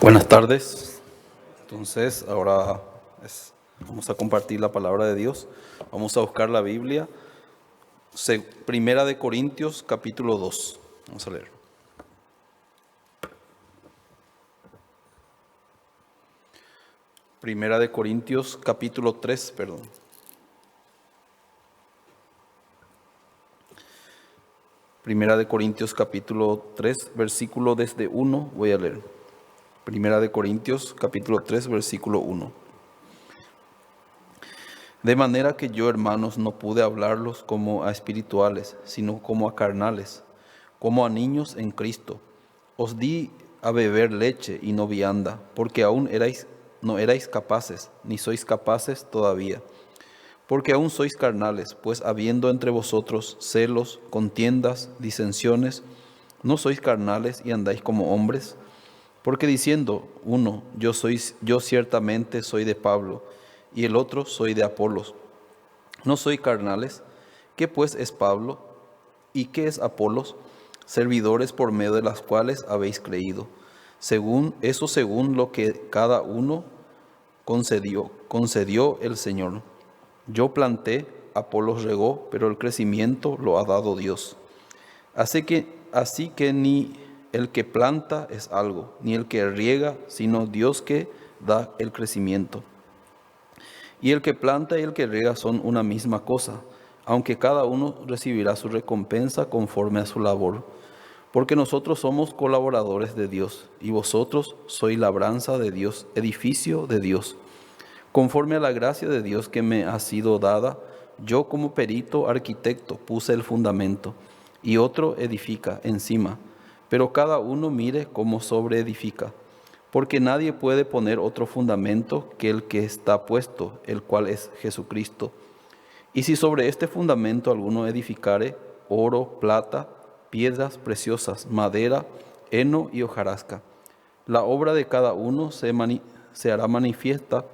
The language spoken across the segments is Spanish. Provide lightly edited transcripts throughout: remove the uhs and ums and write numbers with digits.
Buenas tardes. Entonces, ahora vamos a compartir la palabra de Dios. Vamos a buscar la Biblia. Primera de Corintios, capítulo 2. Vamos a leer. Primera de Corintios, capítulo 3, perdón. Primera de Corintios, capítulo 3, versículo desde 1, voy a leer. Primera de Corintios, capítulo 3, versículo 1. De manera que yo, hermanos, no pude hablarlos como a espirituales, sino como a carnales, como a niños en Cristo. Os di a beber leche y no vianda, porque aún no erais capaces, ni sois capaces todavía. Porque aún sois carnales, pues habiendo entre vosotros celos, contiendas, disensiones, ¿no sois carnales y andáis como hombres? Porque diciendo uno, yo ciertamente soy de Pablo, y el otro soy de Apolos, ¿no soy carnales? ¿Qué pues es Pablo? ¿Y qué es Apolos? Servidores por medio de las cuales habéis creído, según lo que cada uno concedió el Señor. Yo planté, Apolos regó, pero el crecimiento lo ha dado Dios. Así que ni el que planta es algo, ni el que riega, sino Dios que da el crecimiento. Y el que planta y el que riega son una misma cosa, aunque cada uno recibirá su recompensa conforme a su labor. Porque nosotros somos colaboradores de Dios, y vosotros sois labranza de Dios, edificio de Dios. Conforme a la gracia de Dios que me ha sido dada, yo como perito arquitecto puse el fundamento, y otro edifica encima. Pero cada uno mire cómo sobreedifica, porque nadie puede poner otro fundamento que el que está puesto, el cual es Jesucristo. Y si sobre este fundamento alguno edificare oro, plata, piedras preciosas, madera, heno y hojarasca, la obra de cada uno se hará manifiesta,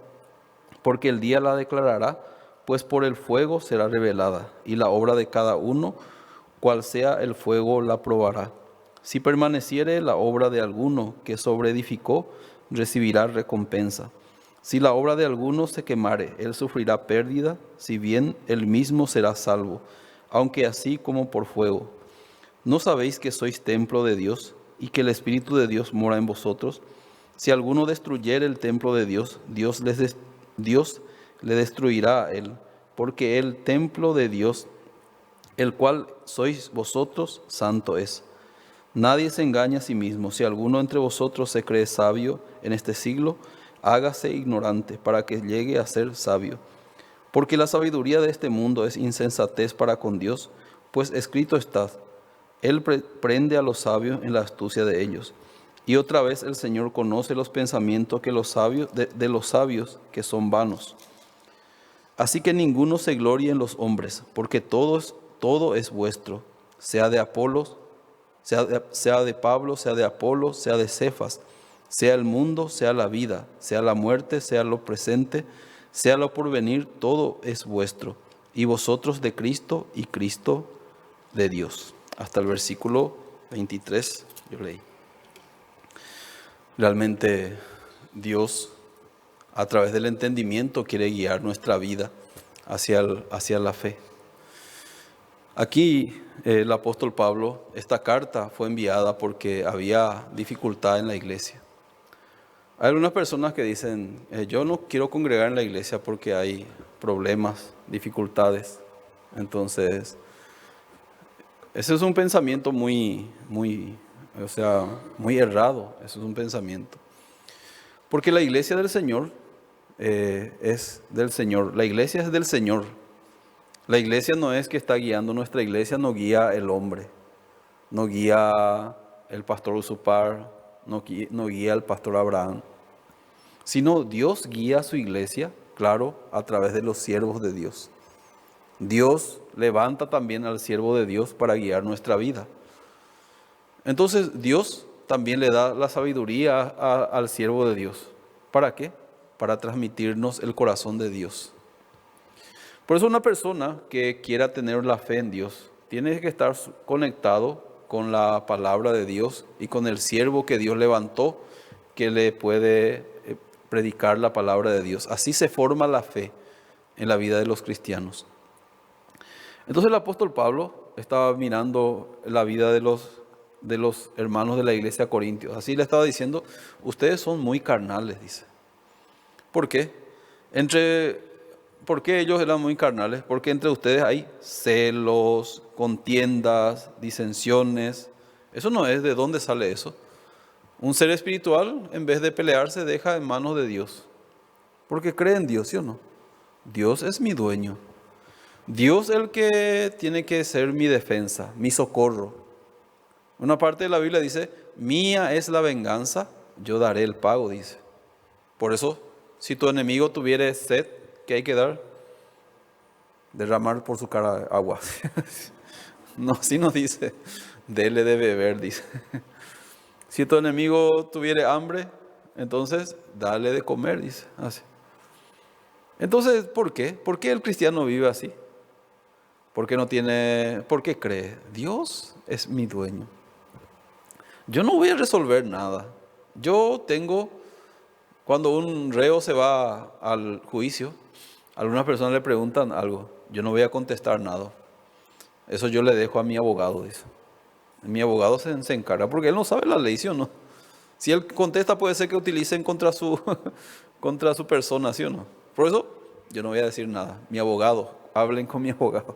porque el día la declarará, pues por el fuego será revelada, y la obra de cada uno, cual sea el fuego, la probará. Si permaneciere la obra de alguno que sobreedificó, recibirá recompensa. Si la obra de alguno se quemare, él sufrirá pérdida, si bien él mismo será salvo, aunque así como por fuego. ¿No sabéis que sois templo de Dios y que el Espíritu de Dios mora en vosotros? Si alguno destruyere el templo de Dios, Dios le destruirá a él, porque el templo de Dios, el cual sois vosotros, santo es. Nadie se engaña a sí mismo. Si alguno entre vosotros se cree sabio en este siglo, hágase ignorante para que llegue a ser sabio. Porque la sabiduría de este mundo es insensatez para con Dios, pues escrito está, Él prende a los sabios en la astucia de ellos. Y otra vez el Señor conoce los pensamientos que de los sabios que son vanos. Así que ninguno se glorie en los hombres, porque todo es vuestro, sea de Apolos, sea de Pablo, sea de Apolos, sea de Cefas, sea el mundo, sea la vida, sea la muerte, sea lo presente, sea lo porvenir, todo es vuestro, y vosotros de Cristo y Cristo de Dios. Hasta el versículo 23 yo leí. Realmente Dios, a través del entendimiento, quiere guiar nuestra vida hacia la fe. Aquí el apóstol Pablo, esta carta fue enviada porque había dificultad en la iglesia. Hay algunas personas que dicen, yo no quiero congregar en la iglesia porque hay problemas, dificultades. Entonces, ese es un pensamiento muy errado. Eso es un pensamiento. Porque la iglesia del Señor es del Señor. La iglesia es del Señor. La iglesia no es que está guiando, nuestra iglesia no guía el hombre, no guía el pastor Usupar, no guía el pastor Abraham, sino Dios guía a su iglesia, claro, a través de los siervos de Dios. Dios levanta también al siervo de Dios para guiar nuestra vida. Entonces Dios también le da la sabiduría al siervo de Dios. ¿Para qué? Para transmitirnos el corazón de Dios. Por eso una persona que quiera tener la fe en Dios tiene que estar conectado con la palabra de Dios y con el siervo que Dios levantó que le puede predicar la palabra de Dios. Así se forma la fe en la vida de los cristianos. Entonces el apóstol Pablo estaba mirando la vida de los hermanos de la iglesia de Corintios. Así le estaba diciendo, ustedes son muy carnales, dice. ¿Por qué? ¿Por qué ellos eran muy carnales? Porque entre ustedes hay celos, contiendas, disensiones. Eso no es de dónde sale eso. Un ser espiritual, en vez de pelear, se deja en manos de Dios. Porque cree en Dios, ¿sí o no? Dios es mi dueño. Dios es el que tiene que ser mi defensa, mi socorro. Una parte de la Biblia dice, mía es la venganza, yo daré el pago, dice. Por eso, si tu enemigo tuviere sed, ¿qué hay que dar? Derramar por su cara agua. No, así no dice, dele de beber, dice. Si tu enemigo tuviere hambre, entonces dale de comer, dice. Así. Entonces, ¿por qué? ¿Por qué el cristiano vive así? ¿Por qué cree? Dios es mi dueño. Yo no voy a resolver nada. Cuando un reo se va al juicio, algunas personas le preguntan algo. Yo no voy a contestar nada. Eso yo le dejo a mi abogado, dice. Mi abogado se encarga, porque él no sabe la ley, ¿sí o no? Si él contesta, puede ser que utilicen contra su persona, ¿sí o no? Por eso, yo no voy a decir nada. Mi abogado, hablen con mi abogado.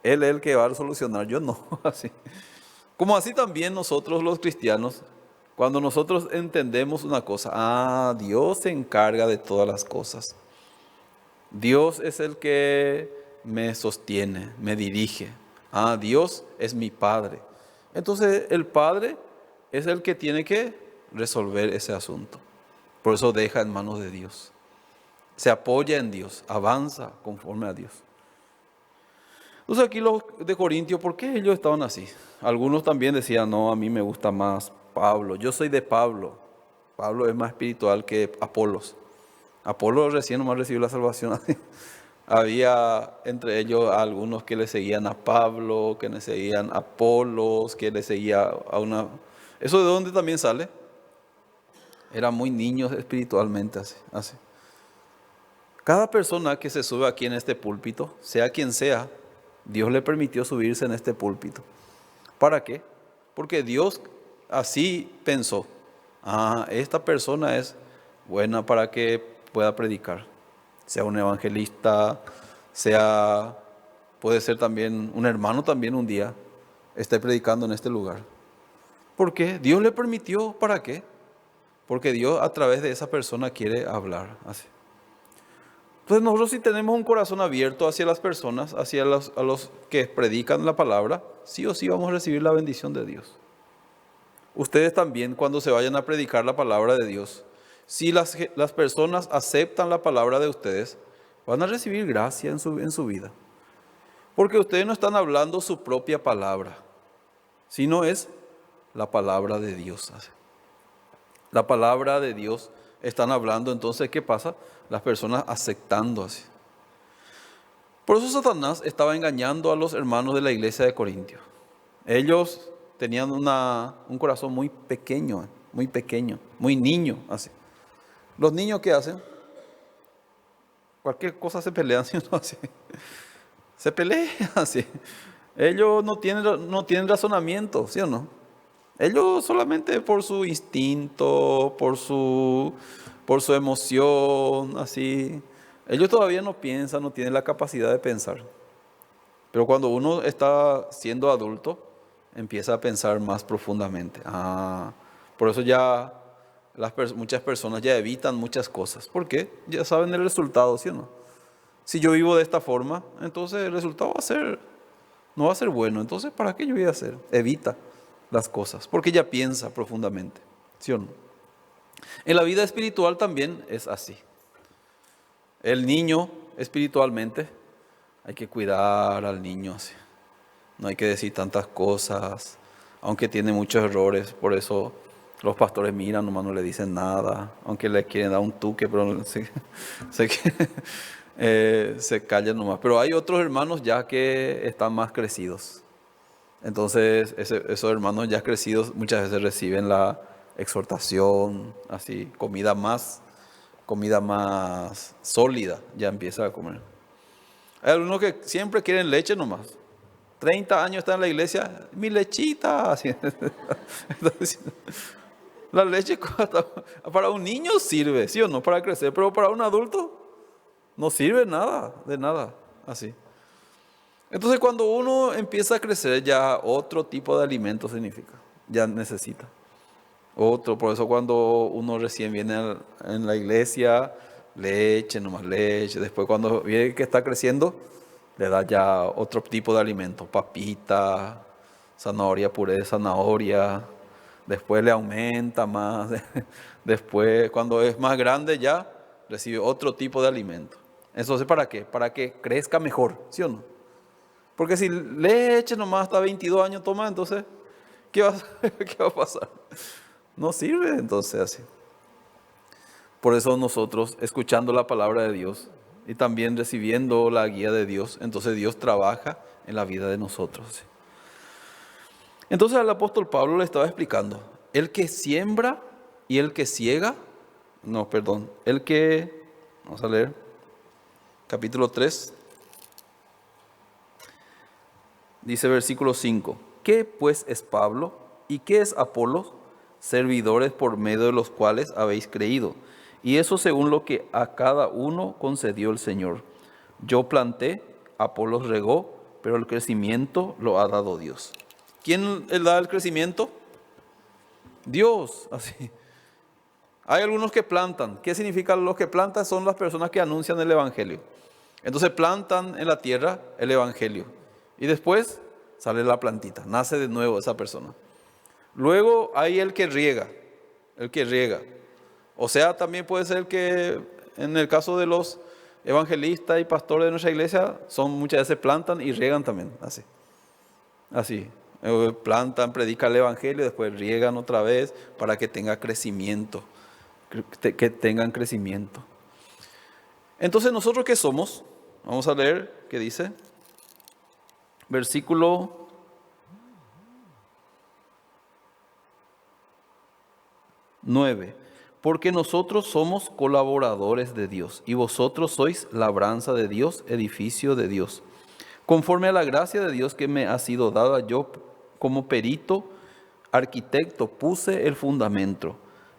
Él es el que va a solucionar, yo no. Así. Como así también nosotros los cristianos, cuando nosotros entendemos una cosa, Dios se encarga de todas las cosas. Dios es el que me sostiene, me dirige. Dios es mi Padre. Entonces el Padre es el que tiene que resolver ese asunto. Por eso deja en manos de Dios. Se apoya en Dios, avanza conforme a Dios. Entonces aquí los de Corintios, ¿por qué ellos estaban así? Algunos también decían, no, a mí me gusta más Pablo. Yo soy de Pablo. Pablo es más espiritual que Apolos. Apolos recién nomás recibió la salvación. Había entre ellos algunos que le seguían a Pablo, que le seguían a Apolos, que le seguía a una... ¿Eso de dónde también sale? Eran muy niños espiritualmente así. Cada persona que se sube aquí en este púlpito, sea quien sea, Dios le permitió subirse en este púlpito. ¿Para qué? Porque Dios así pensó. Esta persona es buena para que pueda predicar. Sea un evangelista, puede ser también un hermano también un día, esté predicando en este lugar. ¿Por qué? Dios le permitió, ¿para qué? Porque Dios a través de esa persona quiere hablar así. Entonces nosotros si tenemos un corazón abierto hacia las personas, hacia a los que predican la palabra, sí o sí vamos a recibir la bendición de Dios. Ustedes también cuando se vayan a predicar la palabra de Dios, si las personas aceptan la palabra de ustedes, van a recibir gracia en su vida. Porque ustedes no están hablando su propia palabra, sino es la palabra de Dios. La palabra de Dios están hablando, entonces ¿qué pasa? Las personas aceptando así. Por eso Satanás estaba engañando a los hermanos de la iglesia de Corintios. Ellos tenían un corazón muy pequeño, muy niño así. Los niños ¿qué hacen? Cualquier cosa se pelean, ¿sí o no? Así. Se pelean así. Ellos no tienen razonamiento, ¿sí o no? Ellos solamente por su instinto, por su emoción, así. Ellos todavía no piensan, no tienen la capacidad de pensar. Pero cuando uno está siendo adulto, empieza a pensar más profundamente. Por eso ya muchas personas ya evitan muchas cosas. ¿Por qué? Ya saben el resultado, ¿sí o no? Si yo vivo de esta forma, entonces el resultado no va a ser bueno. Entonces, ¿para qué yo voy a hacer? Evita las cosas, porque ya piensa profundamente, ¿sí o no? En la vida espiritual también es así. El niño espiritualmente, hay que cuidar al niño así. No hay que decir tantas cosas, aunque tiene muchos errores, por eso los pastores miran, nomás no le dicen nada, aunque le quieren dar un tuque, pero se callan nomás. Pero hay otros hermanos ya que están más crecidos. Entonces, esos hermanos ya crecidos muchas veces reciben exhortación, así, comida más sólida, ya empieza a comer. Hay algunos que siempre quieren leche nomás. 30 años está en la iglesia, mi lechita. Así. Entonces, la leche para un niño sirve, ¿sí o no? Para crecer, pero para un adulto no sirve nada, de nada, así. Entonces cuando uno empieza a crecer ya otro tipo de alimento significa, ya necesita. Por eso cuando uno recién viene en la iglesia, leche, nomás leche. Después cuando ve que está creciendo, le da ya otro tipo de alimento, papita, zanahoria, puré de zanahoria. Después le aumenta más. Después cuando es más grande ya, recibe otro tipo de alimento. Entonces, ¿para qué? Para que crezca mejor, ¿sí o no? Porque si leche nomás hasta 22 años toma, entonces, ¿qué va a pasar? No sirve entonces así. Por eso nosotros, escuchando la palabra de Dios y también recibiendo la guía de Dios, entonces Dios trabaja en la vida de nosotros. ¿Sí? Entonces al apóstol Pablo le estaba explicando, el que siembra y el que ciega, vamos a leer, capítulo 3, dice versículo 5, ¿qué pues es Pablo y qué es Apolos? Servidores por medio de los cuales habéis creído, y eso según lo que a cada uno concedió el Señor. Yo planté, Apolos regó, pero el crecimiento lo ha dado Dios. ¿Quién da el crecimiento? Dios, así. Hay algunos que plantan. ¿Qué significa los que plantan? Son las personas que anuncian el Evangelio. Entonces plantan en la tierra el Evangelio. Y después sale la plantita, nace de nuevo esa persona. Luego hay el que riega. O sea, también puede ser que en el caso de los evangelistas y pastores de nuestra iglesia, muchas veces plantan y riegan también, así. Plantan, predican el evangelio, después riegan otra vez para que tenga crecimiento, que tengan crecimiento. Entonces, ¿nosotros qué somos? Vamos a leer qué dice. Versículo 9. Porque nosotros somos colaboradores de Dios y vosotros sois labranza de Dios, edificio de Dios. Conforme a la gracia de Dios que me ha sido dada, yo como perito, arquitecto, puse el fundamento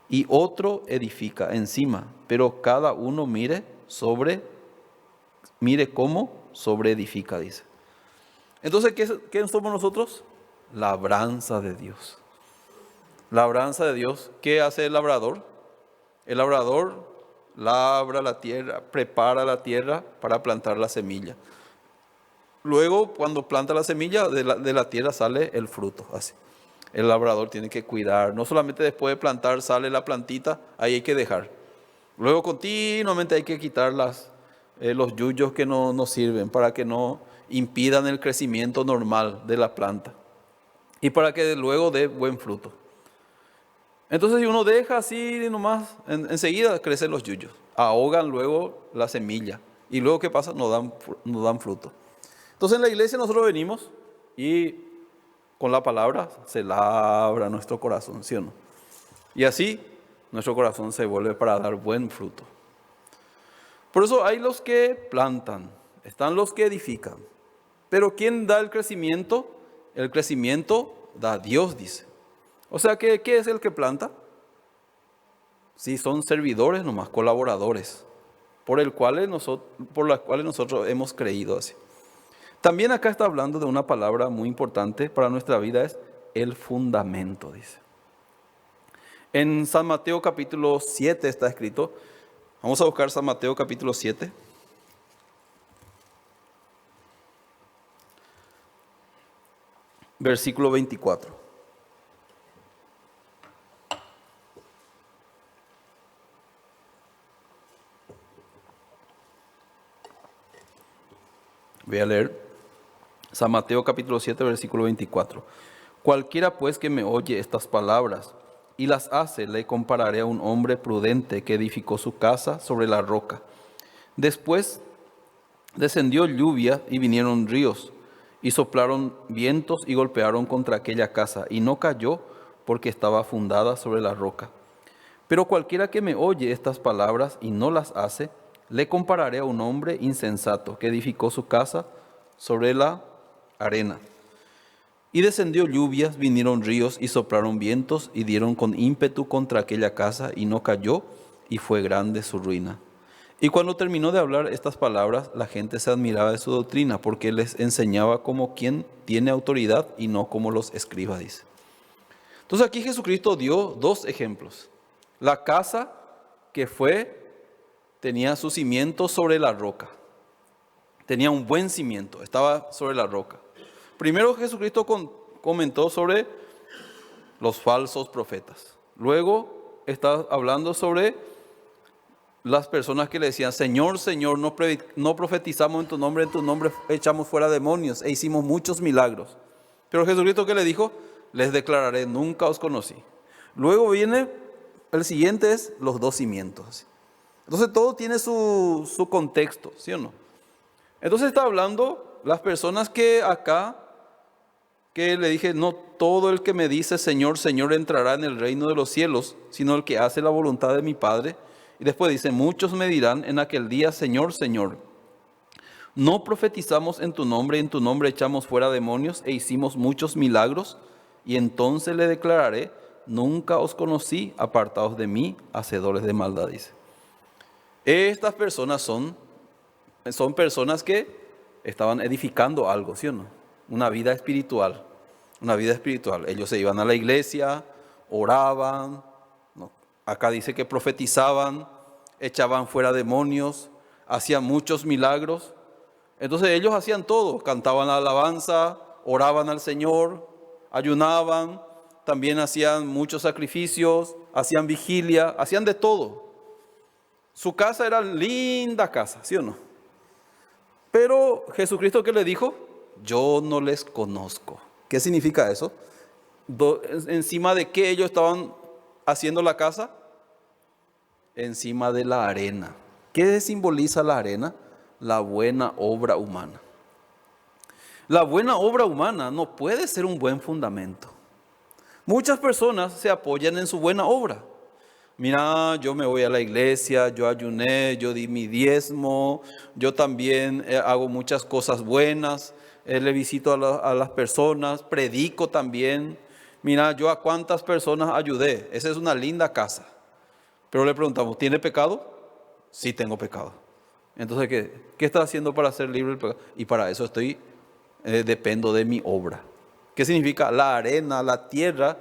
y otro edifica encima, pero cada uno mire cómo sobre edifica, dice. Entonces, ¿qué somos nosotros? Labranza de Dios. Labranza de Dios. ¿Qué hace el labrador? El labrador labra la tierra, prepara la tierra para plantar la semilla. Luego, cuando planta la semilla, de la tierra sale el fruto, así. El labrador tiene que cuidar. No solamente después de plantar sale la plantita, ahí hay que dejar. Luego continuamente hay que quitar los yuyos que no sirven para que no impidan el crecimiento normal de la planta. Y para que luego dé buen fruto. Entonces si uno deja así nomás, enseguida crecen los yuyos, ahogan luego la semilla y luego ¿qué pasa? No dan fruto. Entonces en la iglesia nosotros venimos y con la palabra se labra nuestro corazón, ¿sí o no? Y así nuestro corazón se vuelve para dar buen fruto. Por eso hay los que plantan, están los que edifican. Pero ¿quién da el crecimiento? El crecimiento da Dios, dice. O sea, ¿qué es el que planta? Sí, son servidores nomás, colaboradores, por las cuales nosotros hemos creído así. También acá está hablando de una palabra muy importante para nuestra vida, es el fundamento, dice. En San Mateo capítulo 7 está escrito, vamos a buscar San Mateo capítulo 7. Versículo 24. Voy a leer San Mateo capítulo 7, versículo 24. Cualquiera pues que me oye estas palabras y las hace, le compararé a un hombre prudente que edificó su casa sobre la roca. Después descendió lluvia y vinieron ríos y soplaron vientos y golpearon contra aquella casa y no cayó porque estaba fundada sobre la roca. Pero cualquiera que me oye estas palabras y no las hace, le compararé a un hombre insensato que edificó su casa sobre la arena. Y descendió lluvias, vinieron ríos y soplaron vientos y dieron con ímpetu contra aquella casa y no cayó, y fue grande su ruina. Y cuando terminó de hablar estas palabras, la gente se admiraba de su doctrina, porque les enseñaba como quien tiene autoridad y no como los escribas, dice. Entonces aquí Jesucristo dio dos ejemplos. La casa que tenía su cimiento sobre la roca. Tenía un buen cimiento, estaba sobre la roca. Primero Jesucristo comentó sobre los falsos profetas. Luego está hablando sobre las personas que le decían, Señor, Señor, no profetizamos en tu nombre echamos fuera demonios e hicimos muchos milagros. Pero Jesucristo, ¿qué le dijo? Les declararé, nunca os conocí. Luego viene, el siguiente es los dos cimientos. Entonces todo tiene su contexto, ¿sí o no? Entonces está hablando las personas que acá, que le dije, no todo el que me dice Señor, Señor entrará en el reino de los cielos, sino el que hace la voluntad de mi Padre. Y después dice, muchos me dirán en aquel día, Señor, Señor, no profetizamos en tu nombre, y en tu nombre echamos fuera demonios e hicimos muchos milagros. Y entonces le declararé, nunca os conocí, apartados de mí, hacedores de maldad, dice. Estas personas son personas que estaban edificando algo, ¿sí o no? Una vida espiritual, una vida espiritual. Ellos se iban a la iglesia, oraban, ¿no? Acá dice que profetizaban, echaban fuera demonios, hacían muchos milagros. Entonces ellos hacían todo, cantaban alabanza, oraban al Señor, ayunaban, también hacían muchos sacrificios, hacían vigilia, hacían de todo. Su casa era linda casa, ¿sí o no? Pero Jesucristo, ¿qué le dijo? Yo no les conozco. ¿Qué significa eso? ¿Encima de qué ellos estaban haciendo la casa? Encima de la arena. ¿Qué simboliza la arena? La buena obra humana. La buena obra humana no puede ser un buen fundamento. Muchas personas se apoyan en su buena obra. Mira, yo me voy a la iglesia, yo ayuné, yo di mi diezmo, yo también hago muchas cosas buenas, le visito a las personas, predico también. Mira, yo a cuántas personas ayudé, esa es una linda casa. Pero le preguntamos, ¿tiene pecado? Sí, tengo pecado. Entonces, ¿qué está haciendo para ser libre del pecado? Y para eso dependo de mi obra. ¿Qué significa? La arena, la tierra.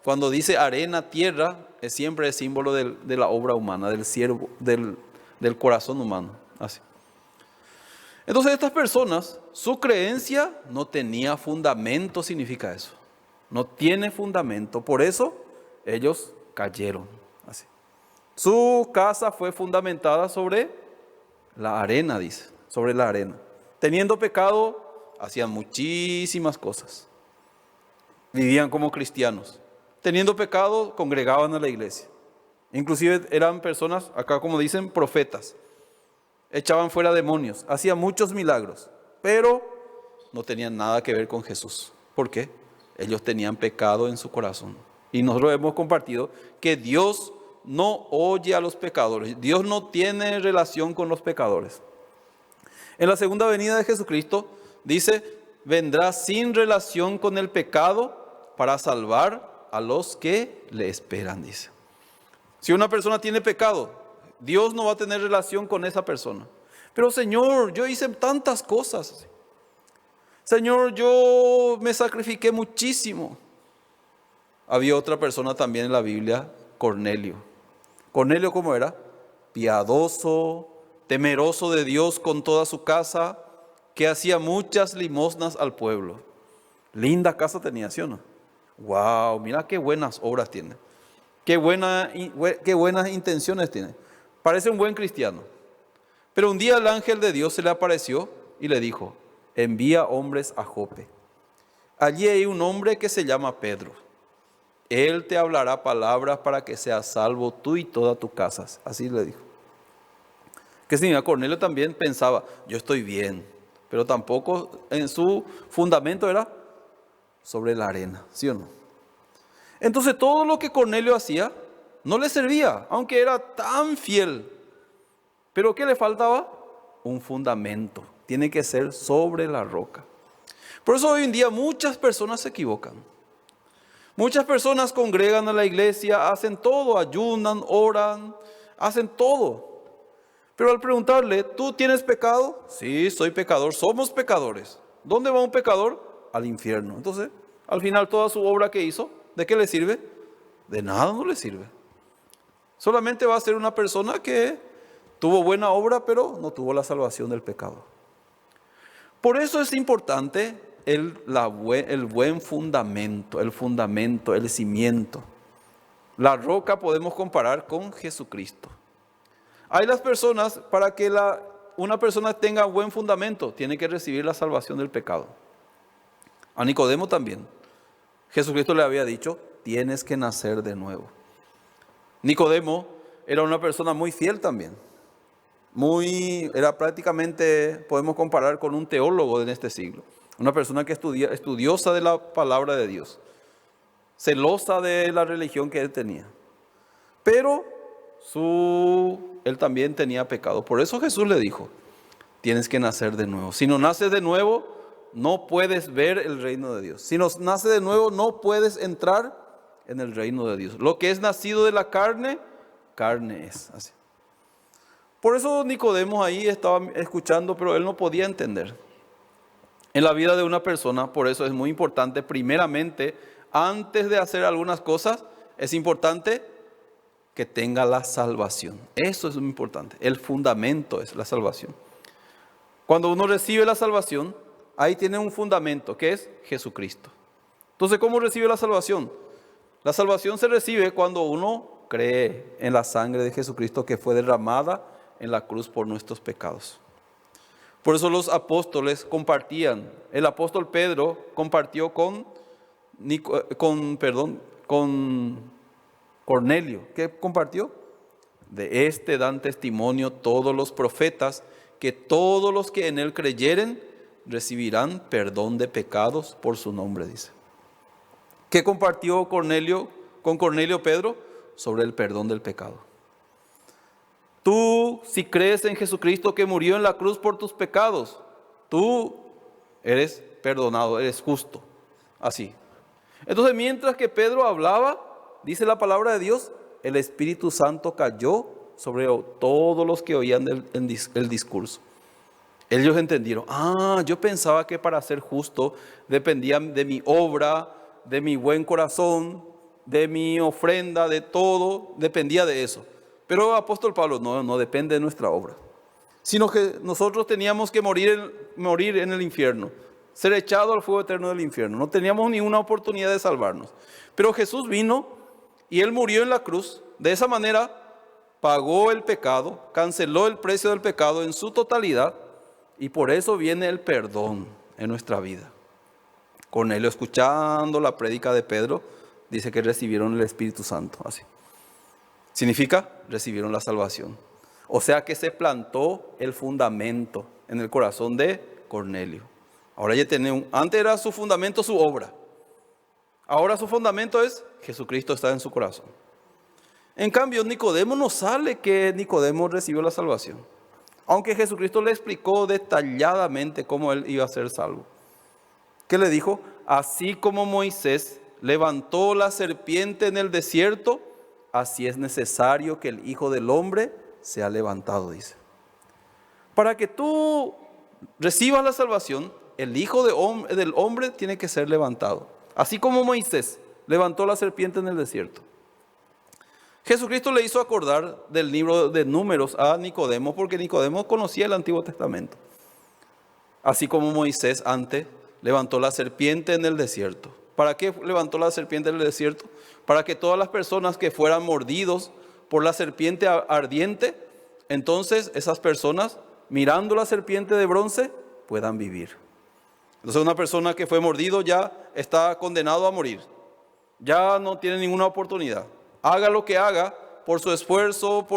Cuando dice arena, tierra, siempre es símbolo de la obra humana, del corazón humano. Así. Entonces estas personas, su creencia no tenía fundamento, significa eso. No tiene fundamento, por eso ellos cayeron. Así. Su casa fue fundamentada sobre la arena, dice, sobre la arena. Teniendo pecado, hacían muchísimas cosas. Vivían como cristianos. Teniendo pecado, congregaban a la iglesia. Inclusive eran personas, acá como dicen, profetas. Echaban fuera demonios, hacían muchos milagros, pero no tenían nada que ver con Jesús. ¿Por qué? Ellos tenían pecado en su corazón. Y nosotros hemos compartido que Dios no oye a los pecadores. Dios no tiene relación con los pecadores. En la segunda venida de Jesucristo dice, vendrá sin relación con el pecado para salvar a los que le esperan, dice. Si una persona tiene pecado, Dios no va a tener relación con esa persona. Pero Señor, yo hice tantas cosas. Señor, yo me sacrifiqué muchísimo. Había otra persona también en la Biblia, Cornelio. Cornelio, ¿cómo era? Piadoso, temeroso de Dios con toda su casa, que hacía muchas limosnas al pueblo. Linda casa tenía, ¿sí o no? Wow, mira qué buenas obras tiene. Qué buenas intenciones tiene. Parece un buen cristiano. Pero un día el ángel de Dios se le apareció y le dijo, envía hombres a Jope. Allí hay un hombre que se llama Pedro. Él te hablará palabras para que seas salvo tú y toda tu casa. Así le dijo. Que significa, Cornelio también pensaba, yo estoy bien. Pero tampoco en su fundamento era sobre la arena, ¿sí o no? Entonces todo lo que Cornelio hacía no le servía, aunque era tan fiel. Pero ¿qué le faltaba? Un fundamento. Tiene que ser sobre la roca. Por eso hoy en día muchas personas se equivocan. Muchas personas congregan a la iglesia, hacen todo, ayunan, oran, hacen todo. Pero al preguntarle, ¿tú tienes pecado? Sí, soy pecador, somos pecadores. ¿Dónde va un pecador? Al infierno. Entonces, al final toda su obra que hizo, ¿de qué le sirve? De nada no le sirve. Solamente va a ser una persona que tuvo buena obra, pero no tuvo la salvación del pecado. Por eso es importante el buen fundamento, el cimiento. La roca podemos comparar con Jesucristo. Hay las personas, para que una persona tenga buen fundamento, tiene que recibir la salvación del pecado. A Nicodemo también. Jesucristo le había dicho, tienes que nacer de nuevo. Nicodemo era una persona muy fiel también. Era prácticamente, podemos comparar con un teólogo en este siglo. Una persona que estudiosa de la palabra de Dios. Celosa de la religión que él tenía. Pero él también tenía pecado. Por eso Jesús le dijo, tienes que nacer de nuevo. Si no naces de nuevo, no puedes ver el reino de Dios. Si no naces de nuevo, no puedes entrar en el reino de Dios. Lo que es nacido de la carne, carne es. Así. Por eso Nicodemo ahí estaba escuchando, pero él no podía entender. En la vida de una persona, por eso es muy importante, primeramente, antes de hacer algunas cosas, es importante que tenga la salvación. Eso es muy importante. El fundamento es la salvación. Cuando uno recibe la salvación, ahí tiene un fundamento, que es Jesucristo. Entonces, ¿cómo recibe la salvación? La salvación se recibe cuando uno cree en la sangre de Jesucristo que fue derramada en la cruz por nuestros pecados. Por eso los apóstoles compartían. El apóstol Pedro compartió con Cornelio. ¿Qué compartió? De este dan testimonio todos los profetas, que todos los que en él creyeren recibirán perdón de pecados por su nombre, dice. ¿Qué compartió con Cornelio Pedro? Sobre el perdón del pecado. Tú, si crees en Jesucristo que murió en la cruz por tus pecados, tú eres perdonado, eres justo. Así. Entonces, mientras que Pedro hablaba, dice la palabra de Dios, el Espíritu Santo cayó sobre todos los que oían el discurso. Ellos entendieron, yo pensaba que para ser justo dependía de mi obra, de mi buen corazón, de mi ofrenda, de todo, dependía de eso. Pero apóstol Pablo, no depende de nuestra obra, sino que nosotros teníamos que morir en el infierno, ser echado al fuego eterno del infierno. No teníamos ninguna oportunidad de salvarnos. Pero Jesús vino y Él murió en la cruz. De esa manera pagó el pecado, canceló el precio del pecado en su totalidad, y por eso viene el perdón en nuestra vida. Cornelio, escuchando la prédica de Pedro, dice que recibieron el Espíritu Santo. Así. Significa, recibieron la salvación. O sea que se plantó el fundamento en el corazón de Cornelio. Ahora ya antes era su fundamento su obra. Ahora su fundamento es Jesucristo está en su corazón. En cambio, Nicodemo no sale que Nicodemo recibió la salvación. Aunque Jesucristo le explicó detalladamente cómo él iba a ser salvo. ¿Qué le dijo? Así como Moisés levantó la serpiente en el desierto, así es necesario que el Hijo del Hombre sea levantado, dice. Para que tú recibas la salvación, el Hijo del Hombre tiene que ser levantado. Así como Moisés levantó la serpiente en el desierto. Jesucristo le hizo acordar del libro de Números a Nicodemo, porque Nicodemo conocía el Antiguo Testamento. Así como Moisés antes levantó la serpiente en el desierto. ¿Para qué levantó la serpiente en el desierto? Para que todas las personas que fueran mordidos por la serpiente ardiente, entonces esas personas, mirando la serpiente de bronce, puedan vivir. Entonces una persona que fue mordido ya está condenado a morir. Ya no tiene ninguna oportunidad. Haga lo que haga, por su esfuerzo,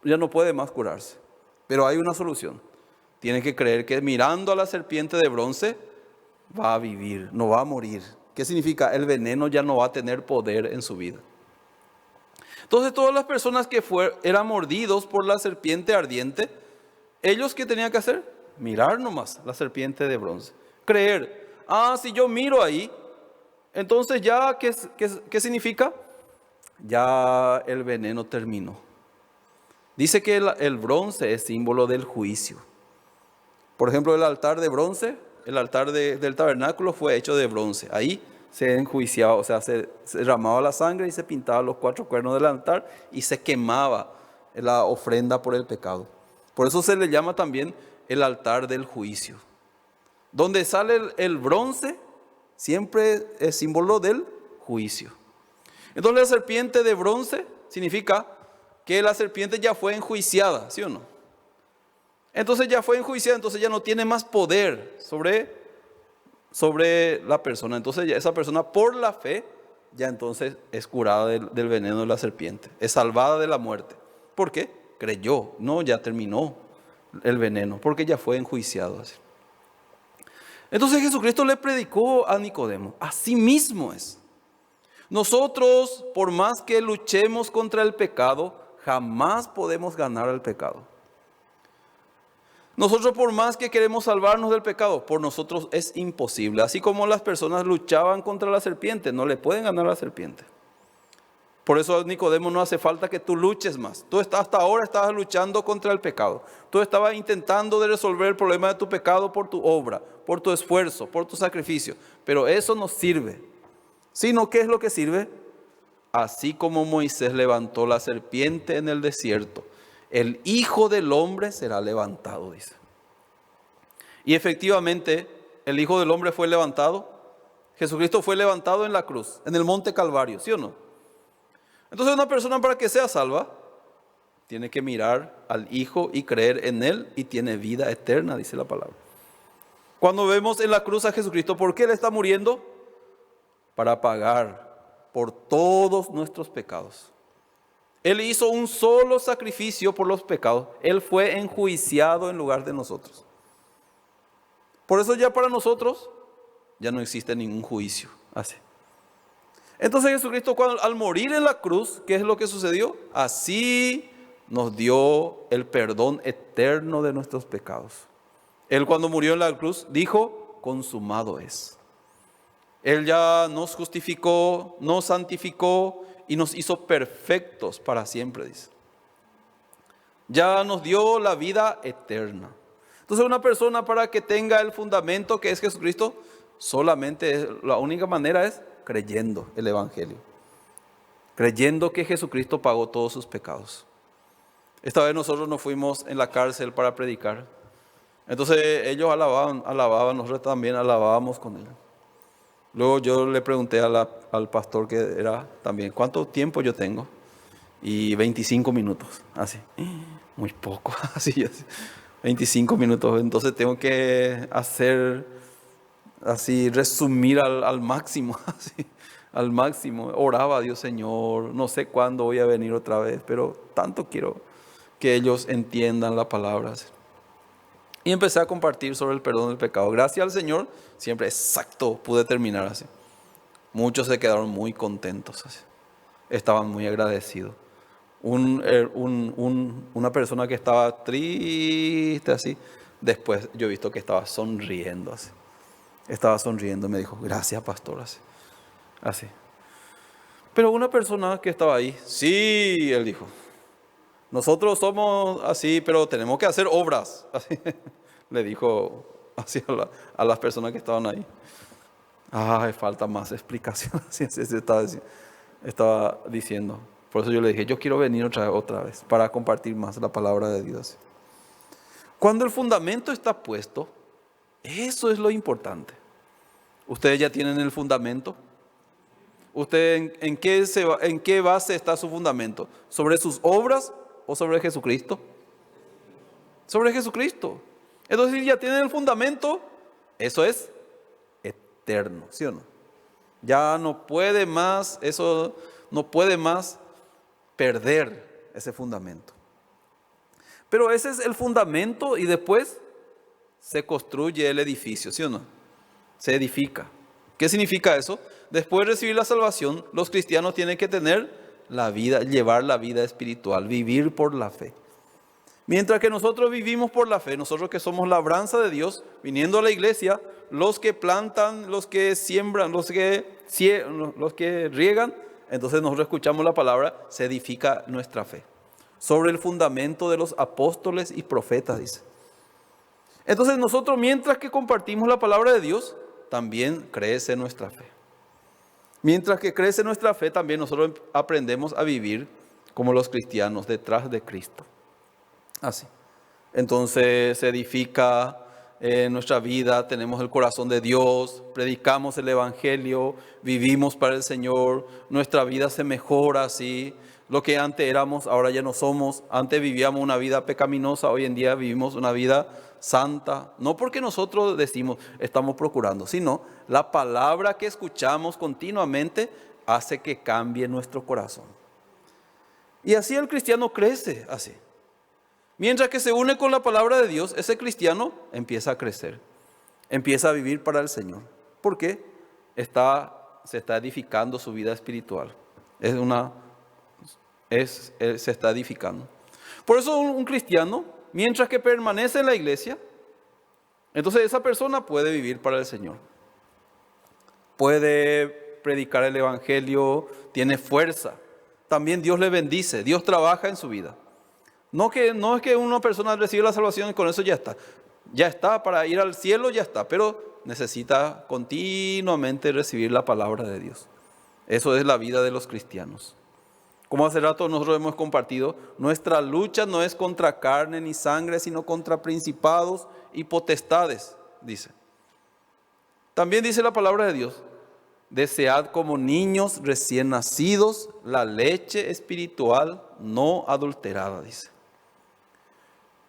ya no puede más curarse. Pero hay una solución. Tiene que creer que mirando a la serpiente de bronce va a vivir, no va a morir. ¿Qué significa? El veneno ya no va a tener poder en su vida. Entonces todas las personas que eran mordidos por la serpiente ardiente, ¿ellos qué tenían que hacer? Mirar nomás la serpiente de bronce. Creer. Si yo miro ahí, entonces ya, ¿qué significa? Ya el veneno terminó. Dice que el bronce es símbolo del juicio. Por ejemplo, el altar de bronce, el altar del tabernáculo fue hecho de bronce. Ahí se enjuiciaba, o sea, se derramaba la sangre y se pintaban los 4 cuernos del altar y se quemaba la ofrenda por el pecado. Por eso se le llama también el altar del juicio. Donde sale el bronce, siempre es símbolo del juicio. Entonces la serpiente de bronce significa que la serpiente ya fue enjuiciada, ¿sí o no? Entonces ya fue enjuiciada, entonces ya no tiene más poder sobre la persona. Entonces ya esa persona por la fe ya entonces es curada del veneno de la serpiente, es salvada de la muerte. ¿Por qué? Creyó, no, ya terminó el veneno, porque ya fue enjuiciado así. Entonces Jesucristo le predicó a Nicodemo, así mismo es. Nosotros, por más que luchemos contra el pecado, jamás podemos ganar al pecado. Nosotros, por más que queremos salvarnos del pecado, por nosotros es imposible. Así como las personas luchaban contra la serpiente, no le pueden ganar a la serpiente. Por eso, Nicodemo, no hace falta que tú luches más. Tú hasta ahora estabas luchando contra el pecado. Tú estabas intentando de resolver el problema de tu pecado por tu obra, por tu esfuerzo, por tu sacrificio. Pero eso no sirve. Sino, ¿qué es lo que sirve? Así como Moisés levantó la serpiente en el desierto, el Hijo del Hombre será levantado, dice. Y efectivamente, el Hijo del Hombre fue levantado. Jesucristo fue levantado en la cruz, en el monte Calvario, ¿sí o no? Entonces una persona, para que sea salva, tiene que mirar al Hijo y creer en Él, y tiene vida eterna, dice la palabra. Cuando vemos en la cruz a Jesucristo, ¿por qué Él está muriendo? Para pagar por todos nuestros pecados. Él hizo un solo sacrificio por los pecados. Él fue enjuiciado en lugar de nosotros. Por eso ya para nosotros ya no existe ningún juicio. Así. Entonces Jesucristo, al morir en la cruz, ¿qué es lo que sucedió? Así nos dio el perdón eterno de nuestros pecados. Él, cuando murió en la cruz, dijo: consumado es. Él ya nos justificó, nos santificó y nos hizo perfectos para siempre, dice. Ya nos dio la vida eterna. Entonces una persona, para que tenga el fundamento que es Jesucristo, solamente la única manera es creyendo el Evangelio. Creyendo que Jesucristo pagó todos sus pecados. Esta vez nosotros nos fuimos en la cárcel para predicar. Entonces ellos alababan, nosotros también alabábamos con él. Luego yo le pregunté al pastor, que era también, ¿cuánto tiempo yo tengo? Y 25 minutos, así. Muy poco, así. 25 minutos, entonces tengo que hacer, así, resumir al máximo, así, al máximo. Oraba a Dios: Señor, no sé cuándo voy a venir otra vez, pero tanto quiero que ellos entiendan la palabra, así. Y empecé a compartir sobre el perdón del pecado. Gracias al Señor, siempre exacto pude terminar así. Muchos se quedaron muy contentos así. Estaban muy agradecidos. Una persona que estaba triste así, después yo he visto que estaba sonriendo así. Estaba sonriendo, me dijo: gracias, pastor, así. Pero una persona que estaba ahí, sí, él dijo: nosotros somos así, pero tenemos que hacer obras. Así le dijo así a las personas que estaban ahí. Falta más explicación. Así estaba diciendo. Por eso yo le dije: yo quiero venir otra vez para compartir más la palabra de Dios. Cuando el fundamento está puesto, eso es lo importante. ¿Ustedes ya tienen el fundamento? ¿Usted en qué base está su fundamento? ¿Sobre sus obras o sobre Jesucristo? Sobre Jesucristo. Entonces, si ya tienen el fundamento, eso es eterno, ¿sí o no? Ya no puede más, eso no puede más perder ese fundamento. Pero ese es el fundamento, y después se construye el edificio, ¿sí o no? Se edifica. ¿Qué significa eso? Después de recibir la salvación, los cristianos tienen que tener la vida, llevar la vida espiritual, vivir por la fe. Mientras que nosotros vivimos por la fe, nosotros que somos labranza de Dios, viniendo a la iglesia, los que plantan, los que siembran, los que riegan, entonces nosotros escuchamos la palabra, se edifica nuestra fe. Sobre el fundamento de los apóstoles y profetas, dice. Entonces nosotros, mientras que compartimos la palabra de Dios, también crece nuestra fe. Mientras que crece nuestra fe, también nosotros aprendemos a vivir como los cristianos detrás de Cristo. Así. Entonces se edifica nuestra vida, tenemos el corazón de Dios, predicamos el Evangelio, vivimos para el Señor, nuestra vida se mejora así. Lo que antes éramos, ahora ya no somos. Antes vivíamos una vida pecaminosa, hoy en día vivimos una vida santa. No porque nosotros decimos, estamos procurando, sino la palabra que escuchamos continuamente hace que cambie nuestro corazón. Y así el cristiano crece, así. Mientras que se une con la palabra de Dios, ese cristiano empieza a crecer, empieza a vivir para el Señor. ¿Por qué? Se está edificando su vida espiritual. Se está edificando. Por eso un cristiano, mientras que permanece en la iglesia, entonces esa persona puede vivir para el Señor. Puede predicar el Evangelio, tiene fuerza. También Dios le bendice, Dios trabaja en su vida. No es que una persona recibe la salvación y con eso ya está. Ya está, para ir al cielo ya está, pero necesita continuamente recibir la palabra de Dios. Eso es la vida de los cristianos. Como hace rato nosotros hemos compartido, nuestra lucha no es contra carne ni sangre, sino contra principados y potestades, dice. También dice la palabra de Dios, desead como niños recién nacidos la leche espiritual no adulterada, dice.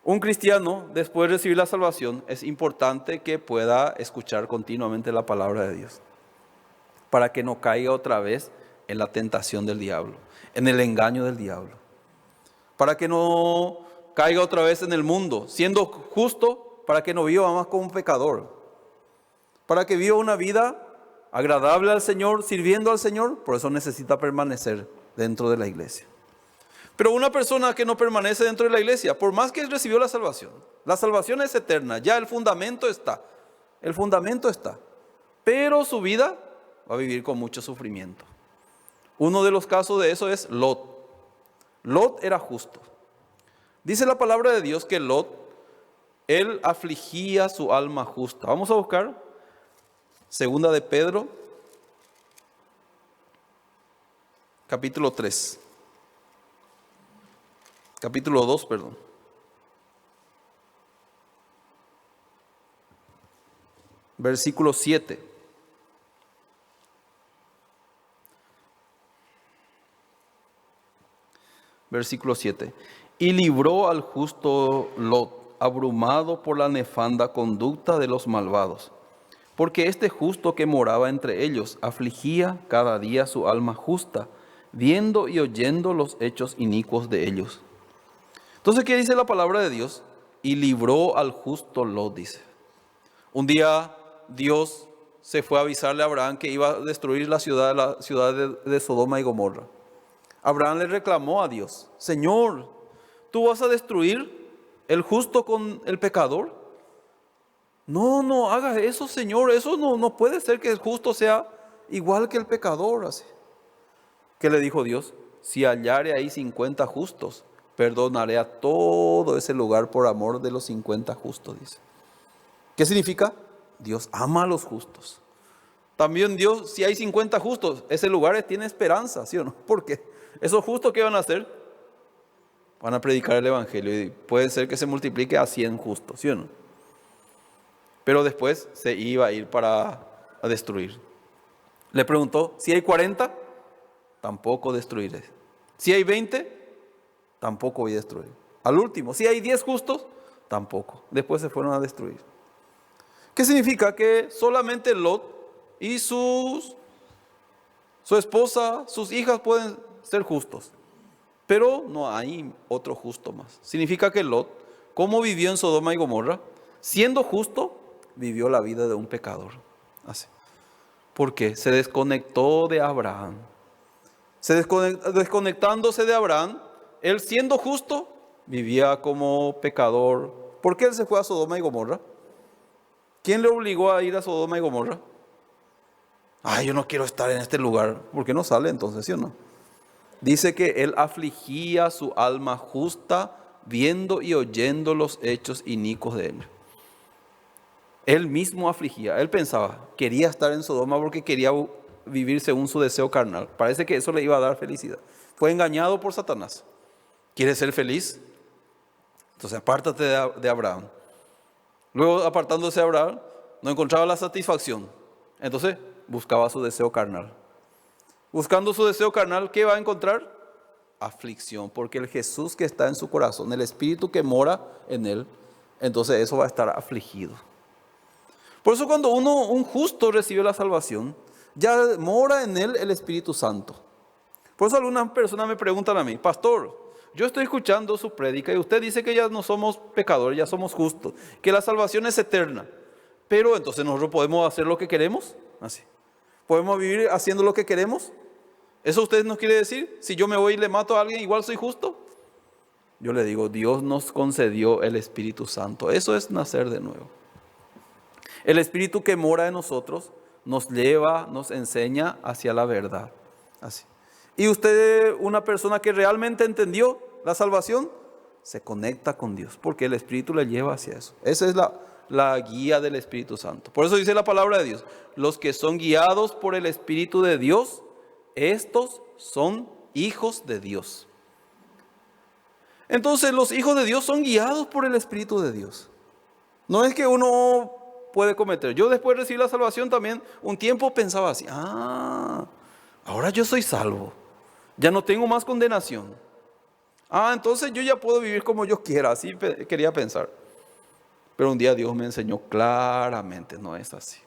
Un cristiano, después de recibir la salvación, es importante que pueda escuchar continuamente la palabra de Dios, para que no caiga otra vez en la tentación del diablo, en el engaño del diablo, para que no caiga otra vez en el mundo, siendo justo, para que no viva más como un pecador, para que viva una vida agradable al Señor, sirviendo al Señor. Por eso necesita permanecer dentro de la iglesia. Pero una persona que no permanece dentro de la iglesia, por más que recibió la salvación es eterna, ya el fundamento está, pero su vida va a vivir con mucho sufrimiento. Uno de los casos de eso es Lot. Lot era justo. Dice la palabra de Dios que Lot, él afligía su alma justa. Vamos a buscar Segunda de Pedro, capítulo 2, perdón. Versículo 7. Versículo 7. Y libró al justo Lot, abrumado por la nefanda conducta de los malvados. Porque este justo que moraba entre ellos afligía cada día su alma justa, viendo y oyendo los hechos inicuos de ellos. Entonces, ¿qué dice la palabra de Dios? Y libró al justo Lot, dice. Un día Dios se fue a avisarle a Abraham que iba a destruir la ciudad de Sodoma y Gomorra. Abraham le reclamó a Dios, Señor, ¿tú vas a destruir el justo con el pecador? No hagas eso, Señor, eso no puede ser que el justo sea igual que el pecador. Así. ¿Qué le dijo Dios? Si hallare ahí 50 justos, perdonaré a todo ese lugar por amor de los 50 justos, dice. ¿Qué significa? Dios ama a los justos. También Dios, si hay 50 justos, ese lugar tiene esperanza, ¿sí o no? ¿Por qué? Esos justos, ¿qué van a hacer? Van a predicar el Evangelio y puede ser que se multiplique a 100 justos, ¿sí o no? Pero después se iba a ir a destruir. Le preguntó, si hay 40, tampoco destruiré. Si hay 20, tampoco voy a destruir. Al último, si hay 10 justos, tampoco. Después se fueron a destruir. ¿Qué significa? Que solamente Lot y su esposa, sus hijas pueden ser justos. Pero no hay otro justo más. Significa que Lot, como vivió en Sodoma y Gomorra, siendo justo, vivió la vida de un pecador. Así. ¿Por qué? Se desconectó de Abraham. Desconectándose de Abraham, él siendo justo, vivía como pecador. ¿Por qué él se fue a Sodoma y Gomorra? ¿Quién le obligó a ir a Sodoma y Gomorra? Ay, yo no quiero estar en este lugar. ¿Por qué no sale entonces, sí o no? Dice que él afligía su alma justa, viendo y oyendo los hechos inicuos de él. Él mismo afligía. Él pensaba, quería estar en Sodoma porque quería vivir según su deseo carnal. Parece que eso le iba a dar felicidad. Fue engañado por Satanás. ¿Quieres ser feliz? Entonces apártate de Abraham. Luego, apartándose de Abraham, no encontraba la satisfacción. Entonces buscaba su deseo carnal. Buscando su deseo carnal, ¿qué va a encontrar? Aflicción, porque el Jesús que está en su corazón, el Espíritu que mora en él, entonces eso va a estar afligido. Por eso cuando un justo recibe la salvación, ya mora en él el Espíritu Santo. Por eso algunas personas me preguntan a mí, pastor, yo estoy escuchando su prédica y usted dice que ya no somos pecadores, ya somos justos, que la salvación es eterna. Pero entonces nosotros podemos hacer lo que queremos, así. ¿Podemos vivir haciendo lo que queremos? ¿Eso usted nos quiere decir? Si yo me voy y le mato a alguien, igual soy justo. Yo le digo, Dios nos concedió el Espíritu Santo. Eso es nacer de nuevo. El Espíritu que mora en nosotros nos lleva, nos enseña hacia la verdad. Así. Y usted, una persona que realmente entendió la salvación, se conecta con Dios, porque el Espíritu le lleva hacia eso. Esa es la guía del Espíritu Santo. Por eso dice la palabra de Dios, los que son guiados por el Espíritu de Dios, estos son hijos de Dios. Entonces los hijos de Dios son guiados por el Espíritu de Dios. No es que uno puede cometer. Yo después de recibir la salvación también un tiempo pensaba así, ahora yo soy salvo, ya no tengo más condenación. Entonces yo ya puedo vivir como yo quiera, así quería pensar. Pero un día Dios me enseñó claramente, no es así.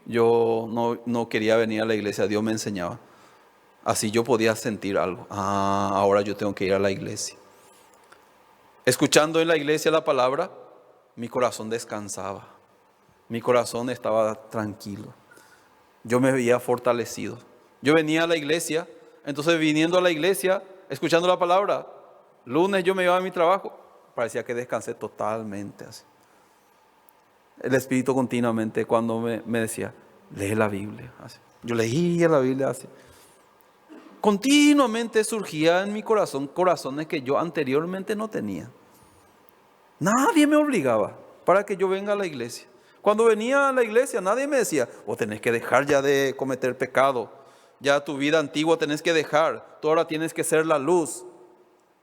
Yo no quería venir a la iglesia, Dios me enseñaba. Así yo podía sentir algo. Ahora yo tengo que ir a la iglesia. Escuchando en la iglesia la palabra, mi corazón descansaba. Mi corazón estaba tranquilo. Yo me veía fortalecido. Yo venía a la iglesia, entonces viniendo a la iglesia, escuchando la palabra, lunes yo me iba a mi trabajo, parecía que descansé totalmente así. El Espíritu continuamente cuando me decía, lee la Biblia. Así. Yo leía la Biblia así. Continuamente surgía en mi corazón corazones que yo anteriormente no tenía. Nadie me obligaba para que yo venga a la iglesia. Cuando venía a la iglesia nadie me decía, tenés que dejar ya de cometer pecado. Ya tu vida antigua tenés que dejar. Tú ahora tienes que ser la luz.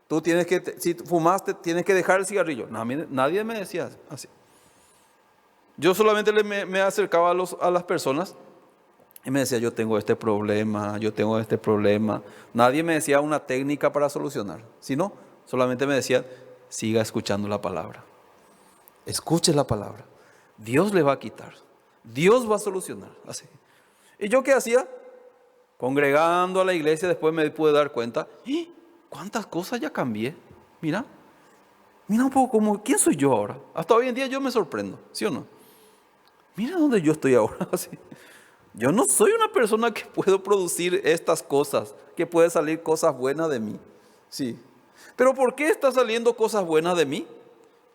Tú tienes que, si fumaste, tienes que dejar el cigarrillo. Nadie me decía así. Yo solamente me acercaba a las personas y me decía, yo tengo este problema, yo tengo este problema. Nadie me decía una técnica para solucionar, sino solamente me decía, siga escuchando la palabra. Escuche la palabra. Dios le va a quitar. Dios va a solucionar. Así. ¿Y yo qué hacía? Congregando a la iglesia, después me pude dar cuenta, ¿cuántas cosas ya cambié? Mira un poco ¿quién soy yo ahora? Hasta hoy en día yo me sorprendo, ¿sí o no? Mira dónde yo estoy ahora. ¿Sí? Yo no soy una persona que puedo producir estas cosas, que puede salir cosas buenas de mí. Sí. Pero ¿por qué está saliendo cosas buenas de mí?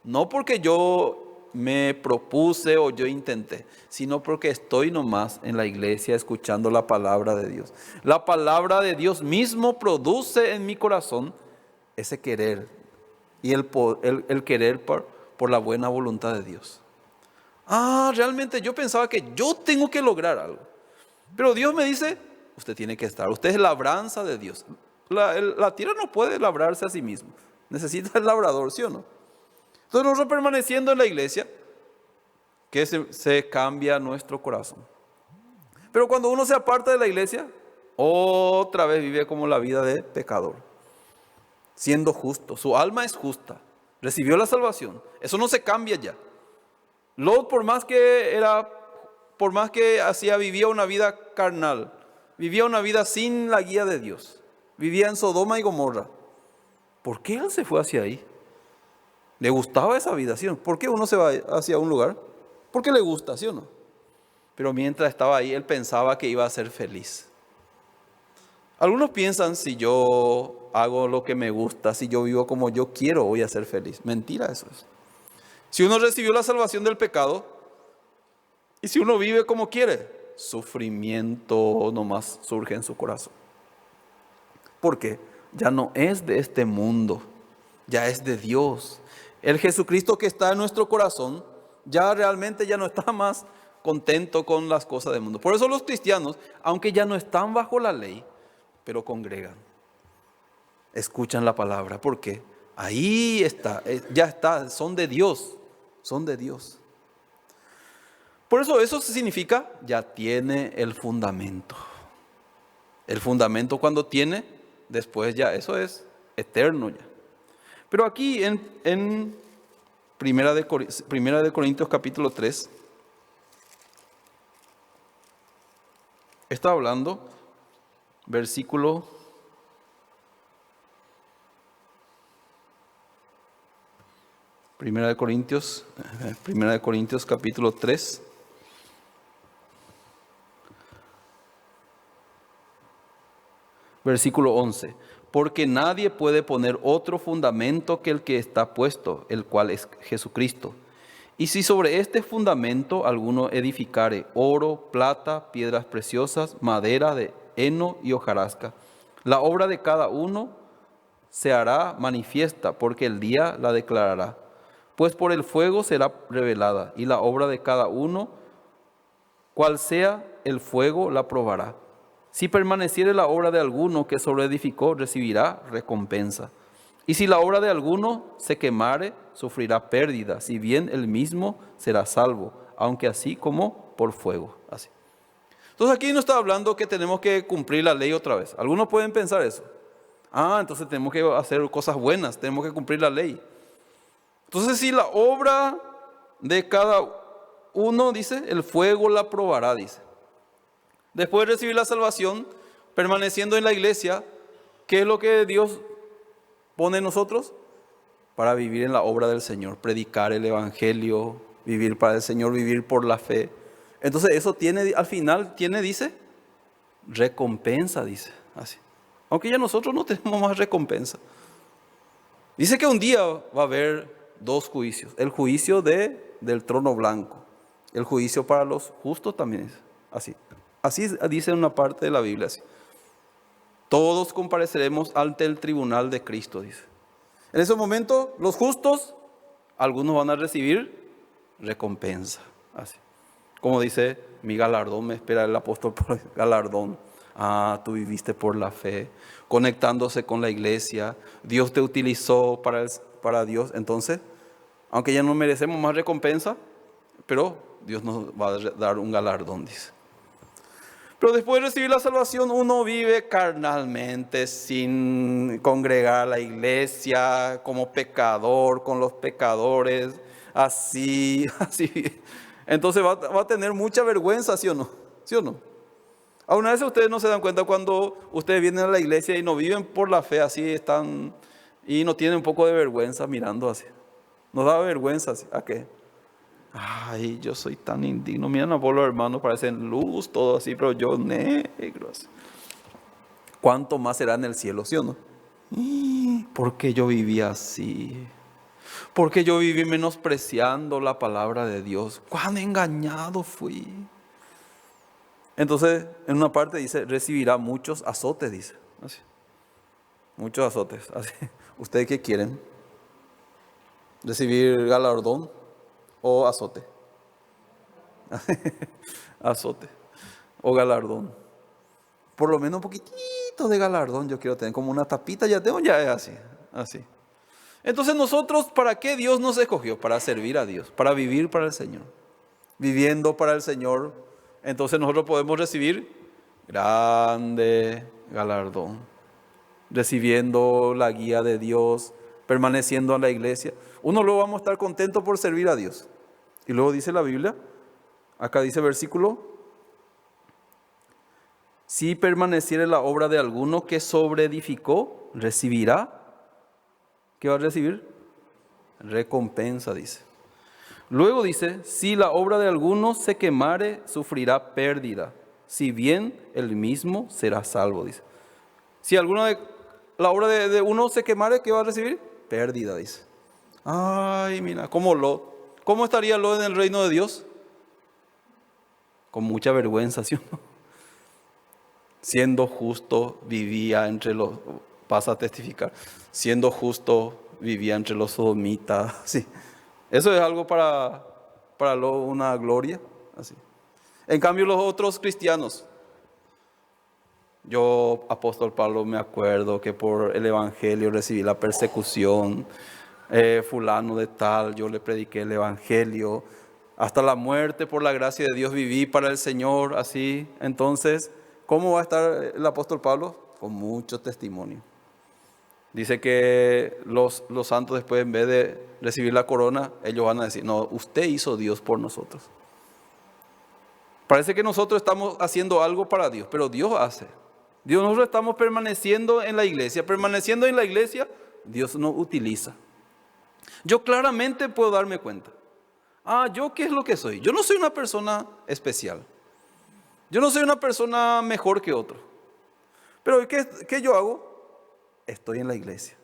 No porque yo me propuse o yo intenté, sino porque estoy nomás en la iglesia escuchando la palabra de Dios. La palabra de Dios mismo produce en mi corazón ese querer y el querer por la buena voluntad de Dios. Realmente yo pensaba que yo tengo que lograr algo. Pero Dios me dice, usted tiene que estar, usted es labranza de Dios. La tierra no puede labrarse a sí misma, necesita el labrador, ¿sí o no? Entonces nosotros permaneciendo en la iglesia, que se cambia nuestro corazón. Pero cuando uno se aparta de la iglesia, otra vez vive como la vida de pecador. Siendo justo, su alma es justa, recibió la salvación, eso no se cambia ya. Lot, por más que vivía una vida carnal, vivía una vida sin la guía de Dios, vivía en Sodoma y Gomorra. ¿Por qué él se fue hacia ahí? ¿Le gustaba esa vida? ¿Sí o no? ¿Por qué uno se va hacia un lugar? Porque le gusta, ¿sí o no? pero mientras estaba ahí, él pensaba que iba a ser feliz. Algunos piensan, si yo hago lo que me gusta, si yo vivo como yo quiero, voy a ser feliz. Mentira eso es. Si uno recibió la salvación del pecado, y si uno vive como quiere, sufrimiento nomás surge en su corazón. ¿Por qué? Ya no es de este mundo, ya es de Dios. El Jesucristo que está en nuestro corazón, ya realmente ya no está más contento con las cosas del mundo. Por eso los cristianos, aunque ya no están bajo la ley, pero congregan, escuchan la palabra, porque ahí está, ya está, son de Dios, son de Dios. Por eso significa, ya tiene el fundamento. El fundamento cuando tiene, después ya, eso es eterno ya. Pero aquí en Primera de Corintios capítulo 3, está hablando, versículo Primera de Corintios capítulo 3, versículo 11. Porque nadie puede poner otro fundamento que el que está puesto, el cual es Jesucristo. Y si sobre este fundamento alguno edificare oro, plata, piedras preciosas, madera de heno y hojarasca, la obra de cada uno se hará manifiesta, porque el día la declarará. Pues por el fuego será revelada, y la obra de cada uno, cual sea el fuego, la probará. Si permaneciere la obra de alguno que sobreedificó, recibirá recompensa. Y si la obra de alguno se quemare, sufrirá pérdida, si bien él mismo será salvo, aunque así como por fuego. Así. Entonces aquí no está hablando que tenemos que cumplir la ley otra vez. Algunos pueden pensar eso. Entonces tenemos que hacer cosas buenas, tenemos que cumplir la ley. Entonces si la obra de cada uno, dice, el fuego la probará, dice. Después de recibir la salvación, permaneciendo en la iglesia, ¿qué es lo que Dios pone en nosotros? Para vivir en la obra del Señor, predicar el evangelio, vivir para el Señor, vivir por la fe. Entonces eso tiene, al final, dice, recompensa, dice, así. Aunque ya nosotros no tenemos más recompensa. Dice que un día va a haber dos juicios. El juicio del trono blanco. El juicio para los justos también es así. Así dice en una parte de la Biblia, así. Todos compareceremos ante el tribunal de Cristo, dice. En ese momento, los justos, algunos van a recibir recompensa, así. Como dice, mi galardón, me espera el apóstol por el galardón. Tú viviste por la fe, conectándose con la iglesia. Dios te utilizó para Dios. Entonces, aunque ya no merecemos más recompensa, pero Dios nos va a dar un galardón, dice. Pero después de recibir la salvación, uno vive carnalmente, sin congregar a la iglesia, como pecador, con los pecadores, así. Entonces va a tener mucha vergüenza, ¿sí o no? ¿Sí o no? Algunas veces ustedes no se dan cuenta cuando ustedes vienen a la iglesia y no viven por la fe, así están, y no tienen un poco de vergüenza mirando así. Nos da vergüenza, ¿así? ¿A qué? Yo soy tan indigno. Miren a vos los hermanos, parecen luz, todo así, pero yo negro. Así. ¿Cuánto más será en el cielo, sí o no? ¿Por qué yo vivía así? ¿Por qué yo viví menospreciando la palabra de Dios? ¡Cuán engañado fui! Entonces, en una parte dice, recibirá muchos azotes, dice. Así. Muchos azotes. Así. ¿Ustedes qué quieren? ¿Recibir galardón o azote? Azote o galardón. Por lo menos un poquitito de galardón yo quiero tener, como una tapita ya tengo, ya es así. Entonces nosotros, ¿para qué Dios nos escogió? Para servir a Dios, para vivir para el Señor. Viviendo para el Señor, entonces nosotros podemos recibir grande galardón. Recibiendo la guía de Dios, permaneciendo en la iglesia. Uno luego vamos a estar contentos por servir a Dios. Y luego dice la Biblia, acá dice versículo, si permaneciere la obra de alguno que sobreedificó, recibirá. ¿Qué va a recibir? Recompensa, dice. Luego dice, si la obra de alguno se quemare, sufrirá pérdida, si bien el mismo será salvo, dice. Si alguna de la obra de uno se quemare, ¿qué va a recibir? Pérdida, dice. Ay, mira, como Lot. ¿Cómo estaría Lot en el reino de Dios? Con mucha vergüenza, ¿sí o no? Siendo justo, vivía entre los, pasa a testificar, siendo justo, vivía entre los sodomitas, sí. Eso es algo para una gloria, así. En cambio, los otros cristianos, yo, apóstol Pablo, me acuerdo que por el evangelio recibí la persecución, fulano de tal, yo le prediqué el evangelio, hasta la muerte por la gracia de Dios viví para el Señor, así. Entonces, ¿cómo va a estar el apóstol Pablo? Con mucho testimonio. Dice que los santos después, en vez de recibir la corona, ellos van a decir, no, usted hizo Dios por nosotros. Parece que nosotros estamos haciendo algo para Dios, pero Dios hace. Nosotros estamos permaneciendo en la iglesia. Permaneciendo en la iglesia, Dios nos utiliza. Yo claramente puedo darme cuenta. ¿Yo qué es lo que soy? Yo no soy una persona especial. Yo no soy una persona mejor que otro. Pero ¿qué yo hago? Estoy en la iglesia.